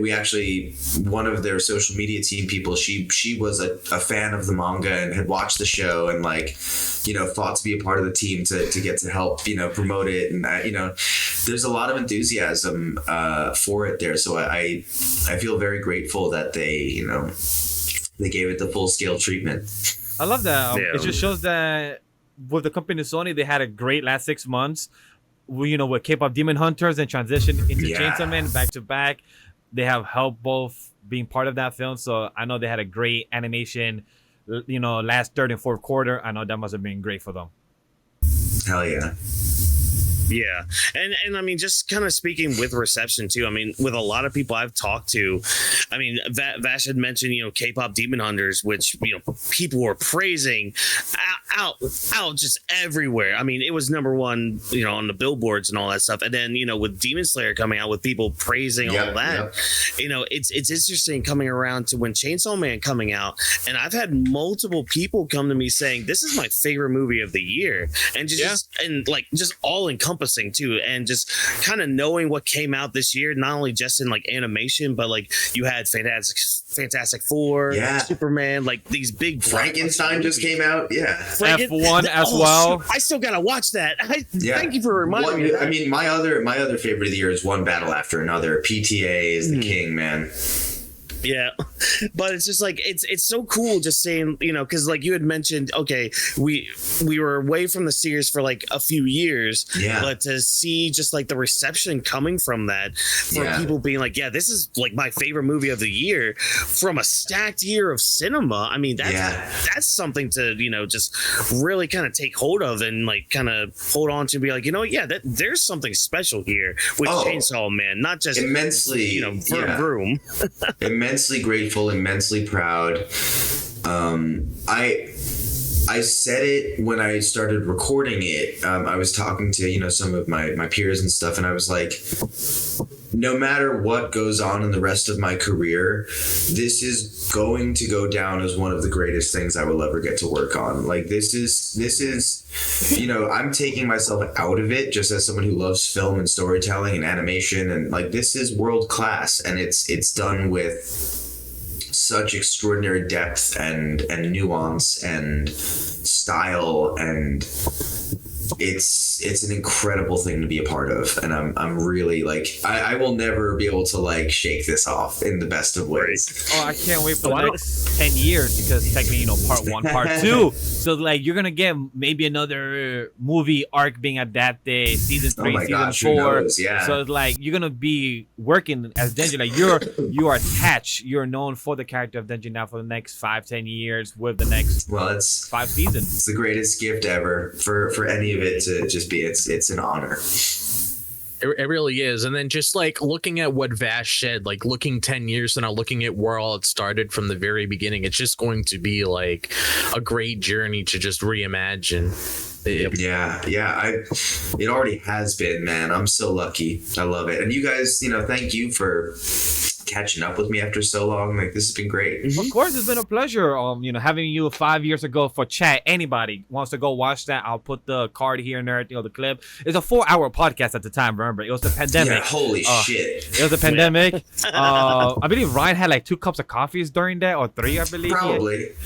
we actually, one of their social media team people, she was a fan of the manga and had watched the show and, like, you know, thought to be a part of the team to get to help, you know, promote it. And you know, there's a lot of enthusiasm for it there. So I feel very grateful that they gave it the full scale treatment. I love that. It just shows that with the company Sony, they had a great last 6 months. With K-pop Demon Hunters and transition into Chainsaw Man back to back. They have helped both being part of that film. So I know they had a great animation, last third and fourth quarter. I know that must have been great for them. Hell yeah. Yeah. And I mean, just kind of speaking with reception too, I mean, with a lot of people I've talked to, I mean, Vash had mentioned, K-pop Demon Hunters, which, people were praising out just everywhere. I mean, it was number one, on the billboards and all that stuff. And then, with Demon Slayer coming out, with people praising all that, it's interesting coming around to when Chainsaw Man coming out. And I've had multiple people come to me saying, this is my favorite movie of the year. And just all encompassing too, and just kind of knowing what came out this year, not only just in like animation, but like you had Fantastic Four, Superman, like these big Frankenstein just came out, F1 as well. I still gotta watch that. Thank you for reminding me. I mean, my other favorite of the year is One Battle After Another. PTA is the king, man. Yeah. But it's just like it's so cool just saying, you know, because like you had mentioned, okay, we were away from the series for like a few years, but to see just like the reception coming from that, for people being like, yeah, this is like my favorite movie of the year from a stacked year of cinema. I mean, that's something to, you know, just really kind of take hold of and like kind of hold on to and be like, you know, there's something special here with Chainsaw Man, not just immensely, you know, vroom. Immensely grateful, immensely proud. I said it when I started recording it. I was talking to, you know, some of my peers and stuff, and I was like, no matter what goes on in the rest of my career, this is going to go down as one of the greatest things I will ever get to work on. Like this is, you know, I'm taking myself out of it just as someone who loves film and storytelling and animation, and like this is world class, and it's done with such extraordinary depth and nuance and style, and it's an incredible thing to be a part of, and I'm really like I will never be able to like shake this off in the best of ways. Oh, I can't wait for the next 10 years because technically, you know, part 1, part 2. So like you're gonna get maybe another movie arc being adapted, season 3, season 4. So it's like you're gonna be working as Denji. Like you are attached. You're known for the character of Denji now for the next 5-10 years with the next it's 5 seasons. It's the greatest gift ever for any of it to just be. It's an honor. It really is. And then just like looking at what Vash said, like looking 10 years and now looking at where all it started from the very beginning, it's just going to be like a great journey to just reimagine. It already has been, man. I'm so lucky. I love it. And you guys, you know, thank you for catching up with me after so long. Like this has been great. Of course, it's been a pleasure. You know, having you 5 years ago for chat. Anybody wants to go watch that, I'll put the card here and there, you know, the clip. It's a 4-hour podcast at the time. Remember, it was the pandemic. Yeah, holy shit! It was a pandemic. I believe Ryan had like 2 cups of coffees during that, or 3, I believe.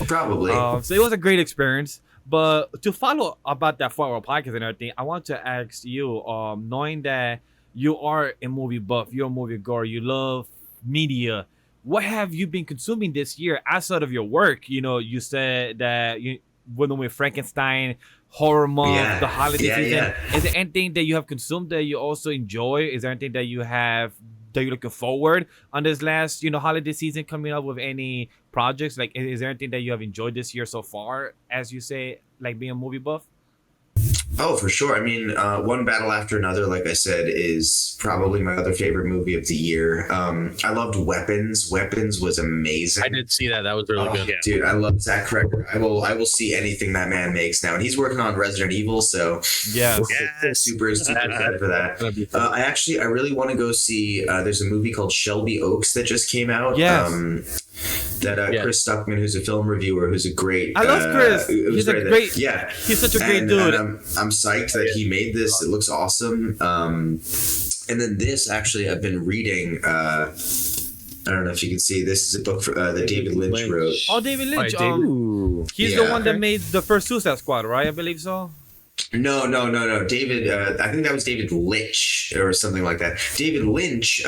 Probably. So it was a great experience. But to follow about that 4-hour podcast and everything, I want to ask you, knowing that you are a movie buff, you're a movie goer, you love media, what have you been consuming this year outside of your work? You know, you said that you went with Frankenstein, horror month, the holiday season. Is there anything that you have consumed that you also enjoy? Is there anything that you have that you're looking forward on this last, you know, holiday season coming up with any projects? Like, is there anything that you have enjoyed this year so far, as you say, like being a movie buff? Oh, for sure. I mean, One Battle After Another, like I said, is probably my other favorite movie of the year. I loved Weapons. Weapons was amazing. I did see that. That was really good. Dude, I love Zach Cregger. I will see anything that man makes now. And he's working on Resident Evil, so super excited for that. I really want to go see, there's a movie called Shelby Oaks that just came out. Chris Stuckman, who's a film reviewer, who's a great... I love Chris. He's a great... He's such a great dude. I'm psyched that he made this. It looks awesome. And then this, actually, I've been reading... I don't know if you can see. This is a book that David Lynch wrote. Oh, David Lynch. He's the one that made the first Suicide Squad, right? I believe so. No. David, I think that was David Lynch or something like that. David Lynch,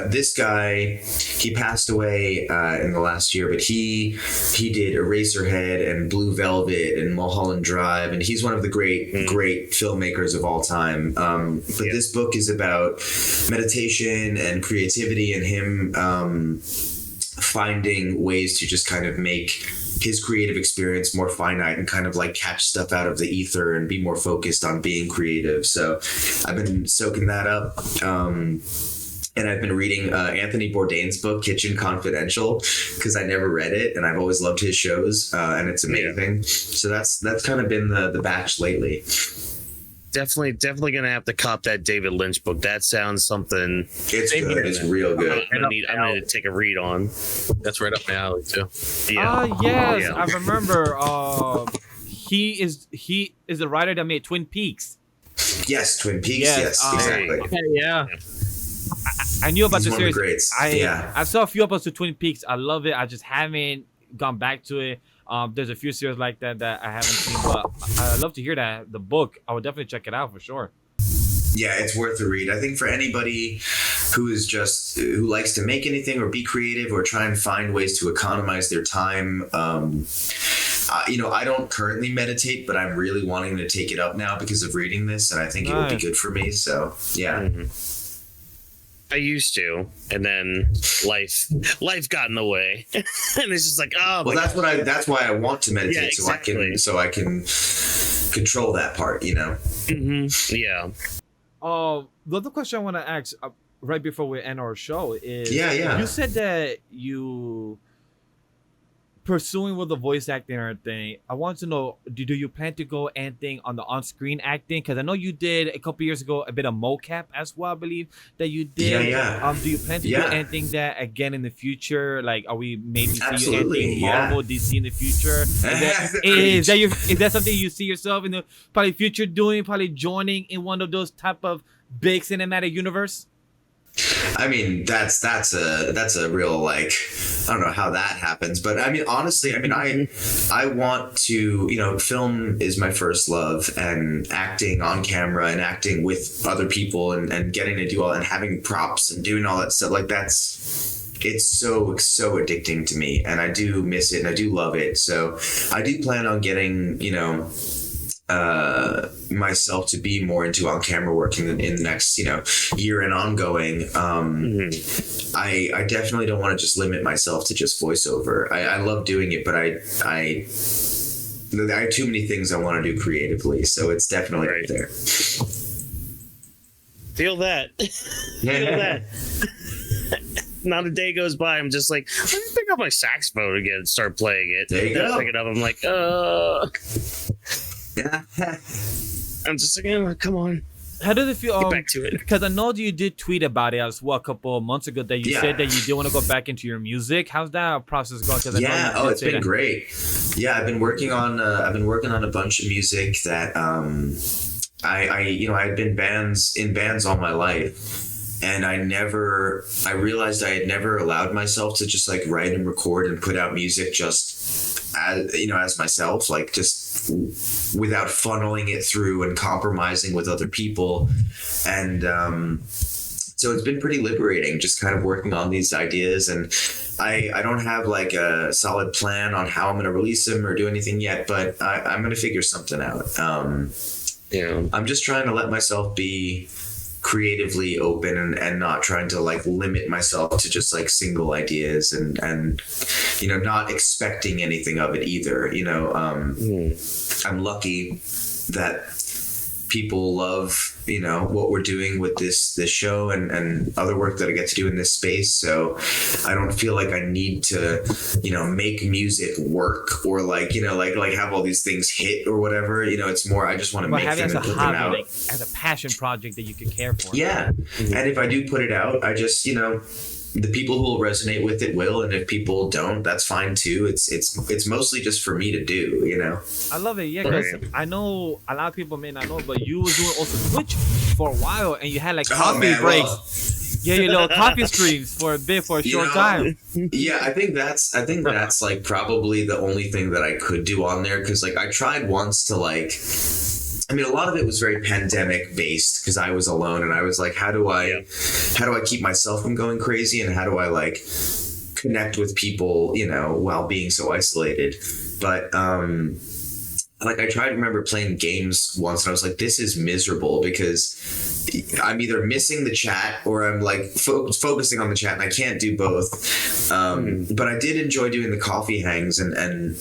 this guy, he passed away in the last year, but he did Eraserhead and Blue Velvet and Mulholland Drive, and he's one of the great filmmakers of all time. But this book is about meditation and creativity and him finding ways to just kind of make his creative experience more finite and kind of like catch stuff out of the ether and be more focused on being creative. So I've been soaking that up. And I've been reading Anthony Bourdain's book, Kitchen Confidential, because I never read it and I've always loved his shows, and it's amazing. So that's kind of been the batch lately. Definitely gonna have to cop that David Lynch book. That sounds something. It's good. It's real good. I'm gonna take a read on. That's right up my alley too. I remember. He is the writer that made Twin Peaks. Yes, Twin Peaks. Yes, exactly. I knew about He's the one of series. the greats. I saw a few episodes of Twin Peaks. I love it. I just haven't gone back to it. There's a few series like that I haven't seen, but I'd love to hear the book. I would definitely check it out for sure. Yeah, it's worth a read. I think for anybody who likes to make anything or be creative or try and find ways to economize their time. I don't currently meditate, but I'm really wanting to take it up now because of reading this, and I think it will be good for me. So yeah. Mm-hmm. I used to, and then life got in the way, and it's just like, oh. Well, that's why I want to meditate, yeah, exactly. so I can control that part, Mm-hmm. Yeah. The other question I want to ask right before we end our show is, yeah. You said that you pursuing with the voice acting or thing. I want to know, do you plan to go anything on the on-screen acting? Because I know you did a couple years ago a bit of mocap as well, I believe that you did. Yeah. Do you plan to do anything that again in the future? Like, are we maybe see you Absolutely, anything Marvel, DC in the future? Is that something you see yourself in the probably future doing? Probably joining in one of those type of big cinematic universe? I mean, that's a real, like, I don't know how that happens, but I mean, honestly, I want to, film is my first love, and acting on camera and acting with other people and getting to do all and having props and doing all that stuff, like it's so addicting to me, and I do miss it and I do love it. So I do plan on getting, myself to be more into on camera work in the next year and ongoing. I definitely don't want to just limit myself to just voiceover. I love doing it, but I have too many things I want to do creatively, so it's definitely right there. Feel that. Feel that. Not a day goes by, I'm just like, let me pick up my saxophone again and start playing it. There you go. Pick it up, I'm like, Yeah. I'm just like, oh, come on. How does it feel? Get back to it. Because I know you did tweet about it as well a couple of months ago that you said that you did want to go back into your music. How's that process going? It's been great. Yeah, I've been working on a bunch of music that I'd been in bands all my life, and I realized I had never allowed myself to just like write and record and put out music just as myself, like just without funneling it through and compromising with other people. And so it's been pretty liberating just kind of working on these ideas. And I don't have like a solid plan on how I'm going to release them or do anything yet, but I'm going to figure something out. I'm just trying to let myself be creatively open and not trying to like limit myself to just like single ideas and not expecting anything of it either. I'm lucky that people love what we're doing with this show and other work that I get to do in this space, so I don't feel like I need to make music work or like have all these things hit or whatever. It's more I just want to make them and put them out as a passion project that you could care for. And if I do put it out, I just the people who will resonate with it will, and if people don't, that's fine too. It's mostly just for me to do, I love it, because I know a lot of people may not know, but you was doing also Twitch for a while, and you had like coffee breaks. Your little coffee streams for a short time. Yeah, I think that's like probably the only thing that I could do on there, because like I tried once to like. I mean, a lot of it was very pandemic based because I was alone, and I was like, how do I keep myself from going crazy, and how do I like connect with people, while being so isolated? But like I tried to remember playing games once, and I was like, this is miserable because I'm either missing the chat or I'm like focusing on the chat, and I can't do both. But I did enjoy doing the coffee hangs, and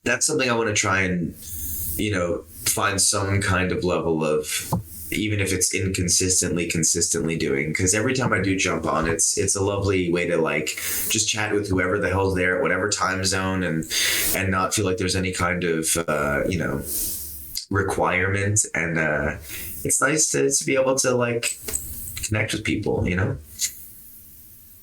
that's something I want to try and find some kind of level of, even if it's consistently doing, because every time I do jump on, it's a lovely way to like just chat with whoever the hell's there at whatever time zone, and not feel like there's any kind of requirement, and it's nice to be able to like connect with people.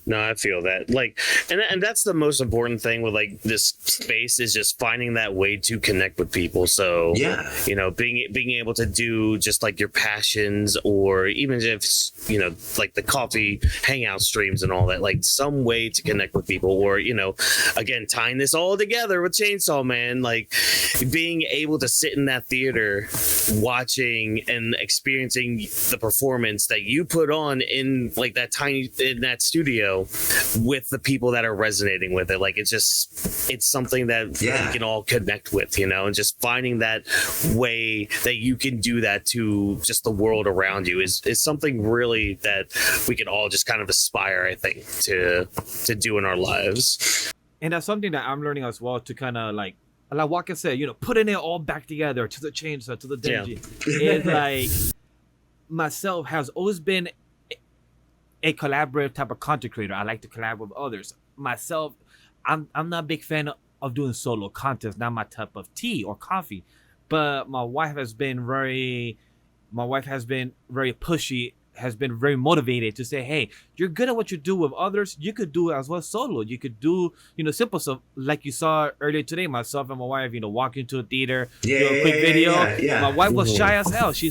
No, I feel that. Like, and that's the most important thing with like this space is just finding that way to connect with people. So Yeah. you know, being able to do just like your passions, or even if it's, you know, like the coffee hangout streams and all that, like some way to connect with people, or, you know, again, tying this all together with Chainsaw Man, like being able to sit in that theater watching and experiencing the performance that you put on in like in that studio with the people that are resonating with it. Like, it's something that we can all connect with, you know, and just finding that way that you can do that to just the world around you is something really that we can all just kind of aspire, I think, to do in our lives. And that's something that I'm learning as well, to kind of like Waka said, you know, putting it all back together to the Chainsaw, to the Denji. It's like, myself has always been a collaborative type of content creator. I like to collaborate with others. Myself, I'm not a big fan of doing solo content. Not my type of tea or coffee. But my wife has been very pushy, has been very motivated to say, hey, you're good at what you do with others, you could do it as well solo. You could do, you know, simple stuff like you saw earlier today, myself and my wife, you know, walk into a theater, do a quick video. My wife was shy as hell. She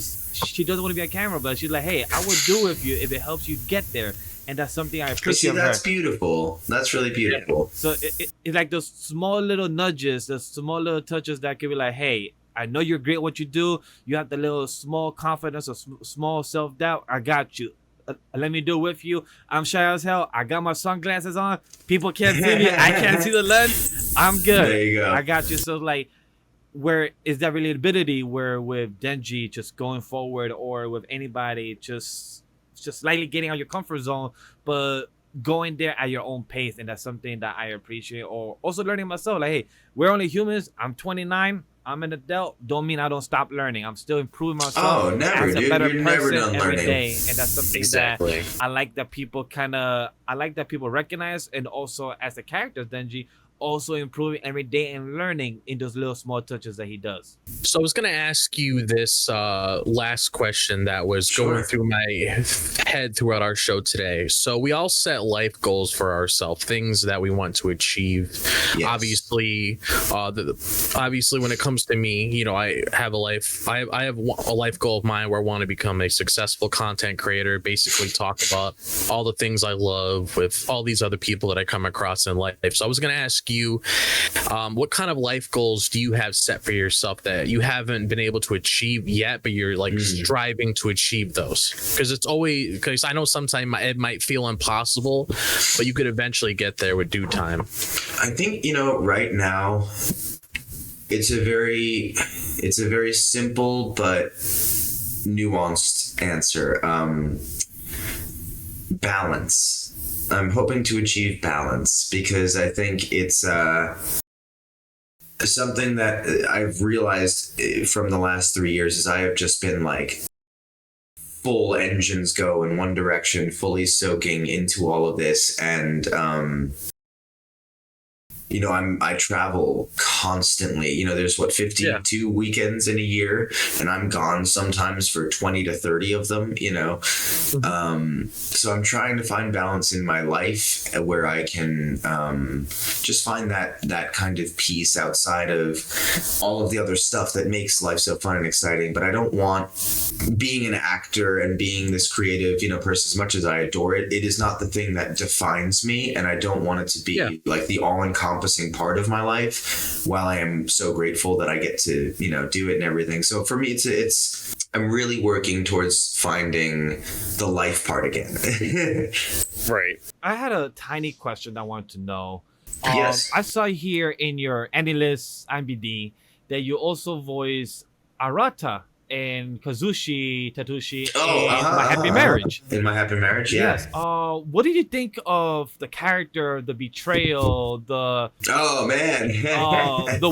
doesn't want to be on camera, but she's like, hey, I will do it with you if it helps you get there. And that's something I appreciate. See, that's beautiful. That's really beautiful. So it's like those small little nudges, those small little touches that can be like, hey, I know you're great at what you do. You have the little small confidence or small self-doubt. I got you. Let me do it with you. I'm shy as hell. I got my sunglasses on. People can't see me. I can't see the lens. I'm good. There you go. I got you. So like, where is that relatability where with Denji just going forward, or with anybody just slightly getting out your comfort zone, but going there at your own pace? And that's something that I appreciate. Or also learning myself, like, hey, we're only humans. I'm 29. I'm an adult. Don't mean I don't stop learning. I'm still improving myself. Oh, never, as a dude. better You're person never done every learning. day. And that's something Exactly. that I like that people recognize. And also, as the character Denji, also improving every day and learning in those little small touches that he does. So I was going to ask you this last question that was going through my head throughout our show today. So we all set life goals for ourselves, things that we want to achieve. Yes. Obviously, obviously, when it comes to me, you know, I have a life. I have a life goal of mine where I want to become a successful content creator. Basically, talk about all the things I love with all these other people that I come across in life. So I was going to ask you, what kind of life goals do you have set for yourself that you haven't been able to achieve yet, but you're like striving to achieve those? Because I know sometimes it might feel impossible, but you could eventually get there with due time. I think, you know, right now it's a very simple but nuanced answer. Balance. I'm hoping to achieve balance, because I think it's something that I've realized from the last 3 years is I have just been like full engines go in one direction, fully soaking into all of this. And you know, I travel constantly. You know, there's 52 weekends in a year, and I'm gone sometimes for 20 to 30 of them, you know. So I'm trying to find balance in my life where I can just find that kind of peace outside of all of the other stuff that makes life so fun and exciting. But I don't want being an actor and being this creative, you know, person, as much as I adore it, it is not the thing that defines me, and I don't want it to be like the all-encompassing part of my life, while I am so grateful that I get to, you know, do it and everything. So for me, it's I'm really working towards finding the life part again. Right. I had a tiny question I wanted to know. Yes. I saw here in your AniList IMDb that you also voice Arata and Kazushi Tatushi in My Happy Marriage. In My Happy Marriage, yeah. Yes. What did you think of the character, the betrayal, the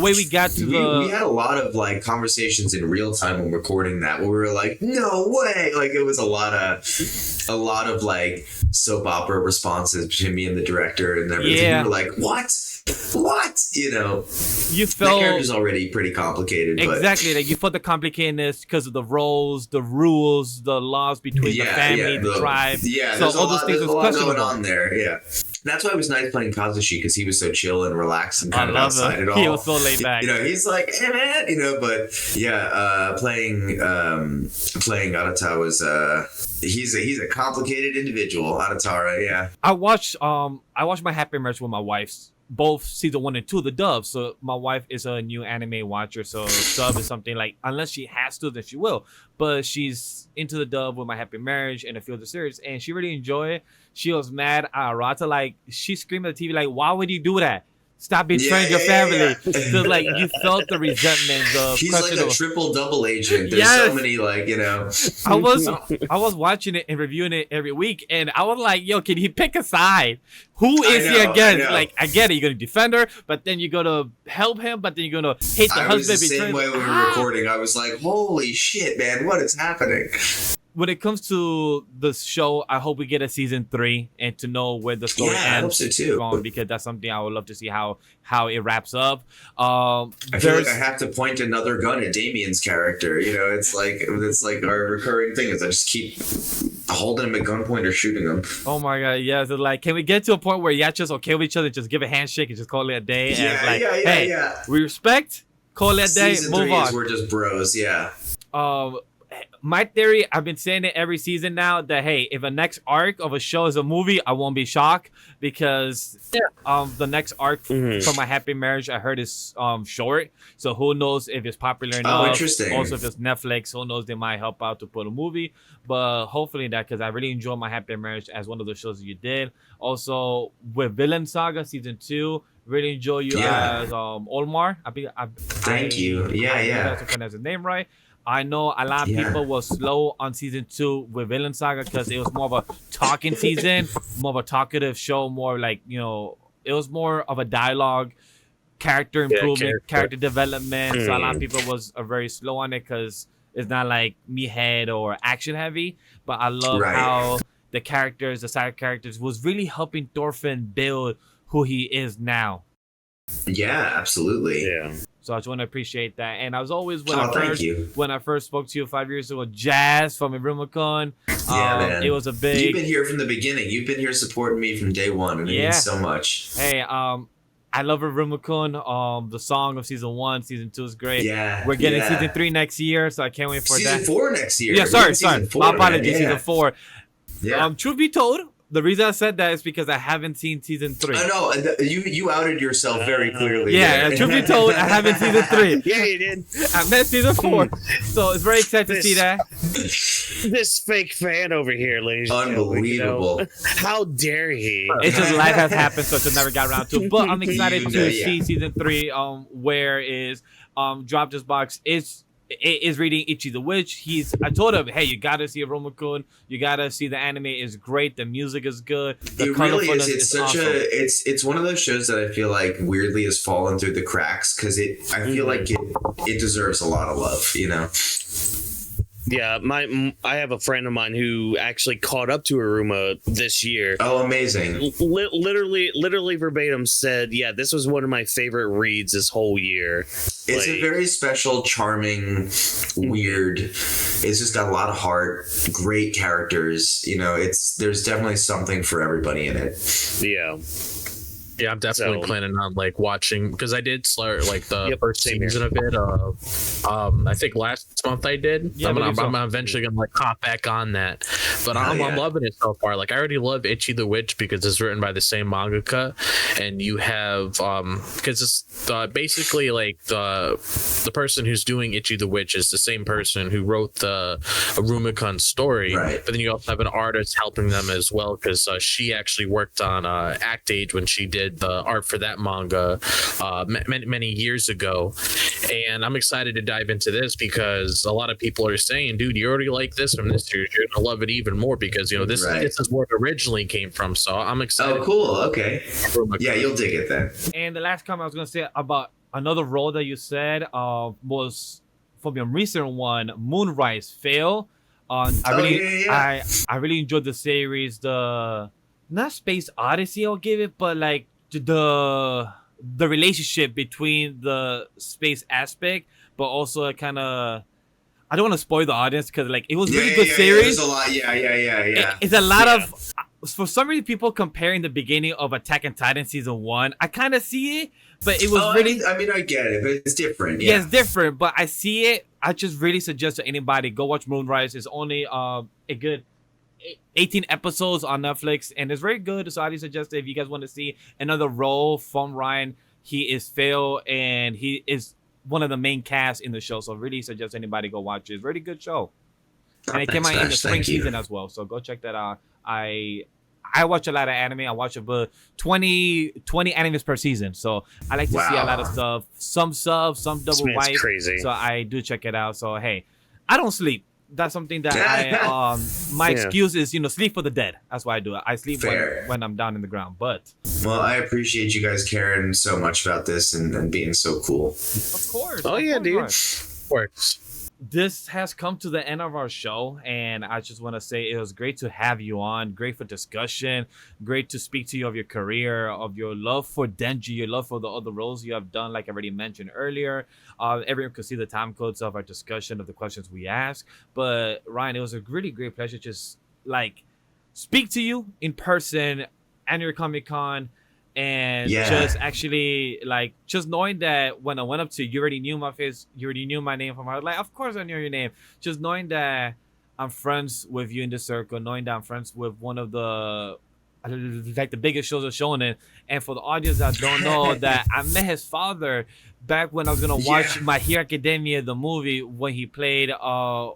way we got to we had a lot of like conversations in real time when recording that, where we were like, no way, like it was a lot of like soap opera responses between me and the director and everything. We were like, what? what? You The felt character's already pretty complicated. exactly like you felt the complicatedness because of the roles, the rules, the laws between the family, the tribe. Yeah, So there's all a those lot, things there's was a lot going questionable. on there. Yeah. That's why it was nice playing Kazushi, because he was so chill and relaxed and I kind of love outside him. it all. He was so laid back. He's like, hey man, but yeah, playing Arata was he's a complicated individual, Aratara, yeah. I watched My Happy Marriage with my wife's both season 1 and 2, the dub. So my wife is a new anime watcher, so dub is something like unless she has to, then she will. But she's into the dub with My Happy Marriage and a few of the series, and she really enjoyed it. She was mad at Arata, like she screamed at the TV, like, "Why would you do that? Stop betraying your family." Yeah. So like you felt the resentment of He's like a questionable. triple double agent. There's Yes. so many I was watching it and reviewing it every week, and I was like, "Yo, can he pick a side? Who is he I against?" know. Like, I get it, you're gonna defend her, but then you're gonna help him, but then you're gonna hate the I was the husband. same way when we were recording. I was like, holy shit, man, what is happening? When it comes to the show, I hope we get a season 3 and to know where the story Yeah, I hope ends so too. from, because that's something I would love to see how it wraps up. I feel like I have to point another gun at Damien's character. It's like our recurring thing is I just keep holding him at gunpoint or shooting him. Oh my god, yeah. So like, can we get to a point where y'all just okay with each other, just give a handshake and just call it a day? And like, hey, we respect, call it a day, Season move 3 on. is we're just bros, yeah. My theory, I've been saying it every season now, that hey, if a next arc of a show is a movie, I won't be shocked, because the next arc from My Happy Marriage I heard is short, so who knows if it's popular enough. Interesting. Also, if it's Netflix, who knows, they might help out to put a movie, but hopefully that, because I really enjoy My Happy Marriage as one of the shows that you did. Also with Villain Saga season 2, really enjoy you as Olmar. Thank you. Yeah. That's his name right. I know a lot of people were slow on season 2 with Villain Saga because it was more of a talking season, more of a talkative show, more like, it was more of a dialogue, character improvement, character development. So a lot of people was very slow on it because it's not like me head or action heavy. But I love how the characters, the side characters, was really helping Thorfinn build who he is now. Yeah, absolutely. Yeah. So I just want to appreciate that. And I was always, when I first spoke to you 5 years ago, Jazz from Iruma Kun. Man. It was a big... You've been here from the beginning. You've been here supporting me from day one, and it means so much. Hey, I love Iruma Kun. The song of season 1, season 2 is great. Yeah. We're getting season 3 next year, so I can't wait for season that. 4 next year. Yeah, sorry. My apologies, season 4. Yeah. Truth be told, the reason I said that is because I haven't seen season 3. I know, you outed yourself very clearly. Yeah, truth be told, I haven't season 3. Yeah, you did. I met season 4. So it's very exciting to see that. This fake fan over here, ladies and gentlemen, Unbelievable. How dare he? It's just life has happened, so it never got around to. But I'm excited to see season 3. Where is Drop This Box is reading Ichi the Witch. I told him, hey, you gotta see Iruma Kun. You gotta see the anime is great. The music is good. The It really is. colorfulness It's such awesome. it's one of those shows that I feel like weirdly has fallen through the cracks because I feel like it deserves a lot of love. Yeah, I have a friend of mine who actually caught up to Iruma this year. Oh, amazing! Literally verbatim said, "Yeah, this was one of my favorite reads this whole year." It's a very special, charming, weird. It's just got a lot of heart, great characters. There's definitely something for everybody in it. Yeah. Yeah, I'm definitely planning on watching, because I did start the first same season of it. I think last month I did. Yeah, I'm eventually gonna hop back on that. But I'm loving it so far. I already love Ichi the Witch because it's written by the same mangaka, and you have because it's basically the person who's doing Ichi the Witch is the same person who wrote the Iruma Kun story. Right. But then you also have an artist helping them as well, because she actually worked on Act Age when she did the art for that manga many years ago. And I'm excited to dive into this because a lot of people are saying, dude, you already like this from this series, you're gonna love it even more because this is where it originally came from. So I'm excited. Oh, cool. Okay. Yeah, you'll dig it then. And the last comment I was gonna say about another role that you said was from your recent one, Moonrise Fail. I really enjoyed the series. The not Space Odyssey, I'll give it, but the the relationship between the space aspect, but also kind of. I don't want to spoil the audience because like it was really good series. There's a lot. Yeah. It's a lot of. For some reason, people comparing the beginning of Attack on Titan season 1. I kind of see it, but it was really. I mean, I get it, but it's different. Yeah, it's different, but I see it. I just really suggest to anybody go watch Moonrise. It's only a good 18 episodes on Netflix, and it's very good. So I suggest if you guys want to see another role from Ryan, he is Phil, and he is one of the main cast in the show. So really suggest anybody go watch it. It's a really good show, and it came out in the spring season as well. So go check that out. I watch a lot of anime. I watch about 20 animes per season. So I like to see a lot of stuff. Some subs, some double white. Crazy. So I do check it out. So hey, I don't sleep. That's something that I my excuse is, sleep for the dead. That's why I do it. I sleep when I'm down in the ground. But I appreciate you guys caring so much about this and being so cool. Of course. Oh yeah, dude. Of course. This has come to the end of our show, and I just want to say it was great to have you on. Great for discussion. Great to speak to you of your career, of your love for Denji, your love for the other roles you have done, like I already mentioned earlier. Everyone could see the time codes of our discussion of the questions we asked. But Ryan, it was a really great pleasure just like speak to you in person at your Comic-Con. And just actually like just knowing that when I went up to you, already knew my face, you already knew my name from her. Like, of course I knew your name. Just knowing that I'm friends with you in the circle, knowing that I'm friends with one of the like the biggest shows of Shonen. And for the audience that don't know, that I met his father back when I was gonna watch My Hero Academia, the movie, when he played Rhodey.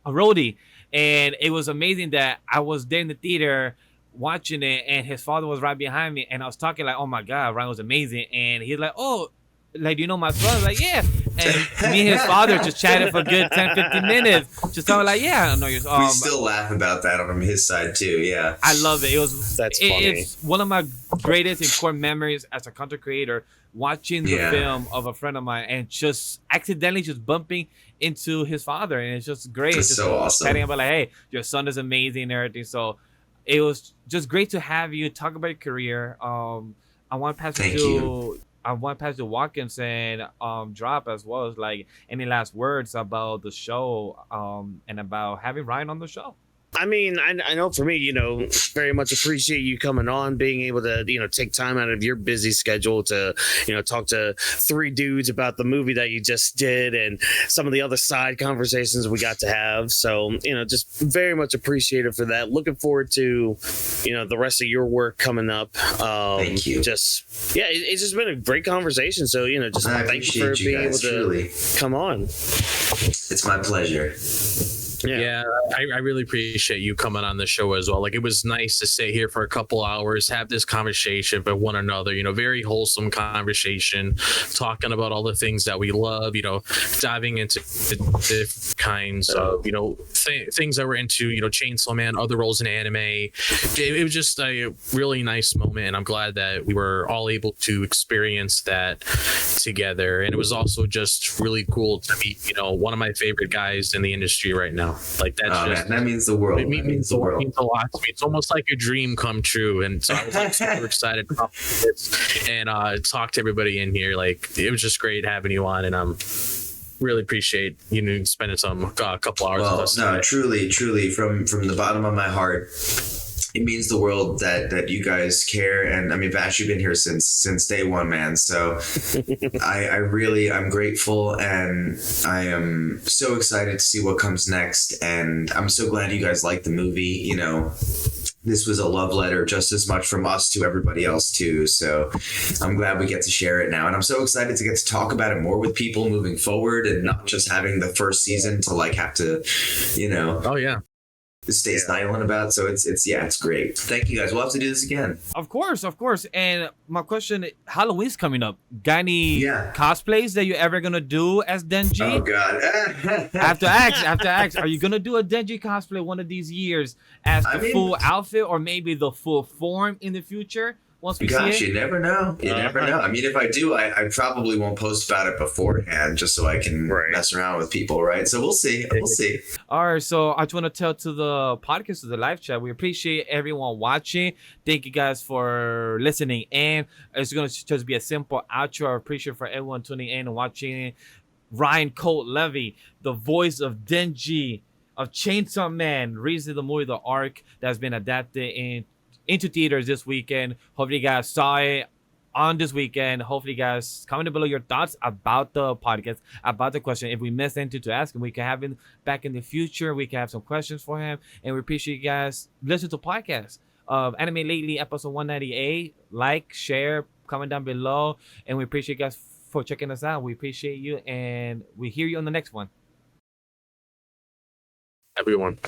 Rhodey. And it was amazing that I was there in the theater watching it, and his father was right behind me, and I was talking like, oh my god, Ryan was amazing. And he's like, oh, like, do you know my son? I was like, yeah. And me and his father just chatted for a good 10-15 minutes, just talking like, yeah, I know you're we still laugh about that on his side too. Yeah, I love it. That's funny. It's one of my greatest and core memories as a content creator, watching the film of a friend of mine and just accidentally just bumping into his father, and it's just great. That's just so awesome. chatting about like, hey, your son is amazing and everything. So it was just great to have you talk about your career. I want to pass it to Watkins and drop as well as like any last words about the show and about having Ryan on the show. I mean, I know for me, very much appreciate you coming on, being able to, take time out of your busy schedule to, talk to three dudes about the movie that you just did and some of the other side conversations we got to have. So, just very much appreciated for that. Looking forward to, the rest of your work coming up. Thank you. It's just been a great conversation. So, just thank you for being able to come on. It's my pleasure. Yeah, I really appreciate you coming on the show as well. Like, it was nice to sit here for a couple hours, have this conversation with one another, very wholesome conversation, talking about all the things that we love, diving into different kinds of, things that we're into, Chainsaw Man, other roles in anime. It was just a really nice moment, and I'm glad that we were all able to experience that together. And it was also just really cool to meet, one of my favorite guys in the industry right now. Like, that's that means the world. It means a lot to me. It's almost like a dream come true. And so I was like super excited to talk this and talk to everybody in here. Like, it was just great having you on, and I'm really appreciate spending some couple hours with us. No, truly, from the bottom of my heart, it means the world that you guys care. And I mean, Vash, you've been here since day one, man. So I'm grateful, and I am so excited to see what comes next. And I'm so glad you guys like the movie. This was a love letter just as much from us to everybody else too. So I'm glad we get to share it now. And I'm so excited to get to talk about it more with people moving forward, and not just having the first season to like have to, Oh yeah. stay silent about. So it's great. Thank you guys. We'll have to do this again. Of course. And my question, Halloween's coming up. Got any cosplays that you're ever gonna do as Denji? Oh god. I have to ask, are you gonna do a Denji cosplay one of these years as the full outfit, or maybe the full form in the future? once we Gosh, see it? you never know. You never know. I mean, if I do, I probably won't post about it beforehand just so I can mess around with people, right? So we'll see. We'll see. All right, so I just want to tell to the podcast, to the live chat, we appreciate everyone watching. Thank you guys for listening in. It's going to just be a simple outro. I appreciate for everyone tuning in and watching. Ryan Colt Levy, the voice of Denji, of Chainsaw Man, Reze the movie, the arc that's been adapted into theaters this weekend. Hopefully you guys saw it on this weekend. Hopefully you guys comment below your thoughts about the podcast, about the question. If we missed anything to ask him, we can have him back in the future. We can have some questions for him. And we appreciate you guys listen to podcasts of Anime Lately, episode 198. Like, share, comment down below. And we appreciate you guys for checking us out. We appreciate you. And we hear you on the next one. Everyone.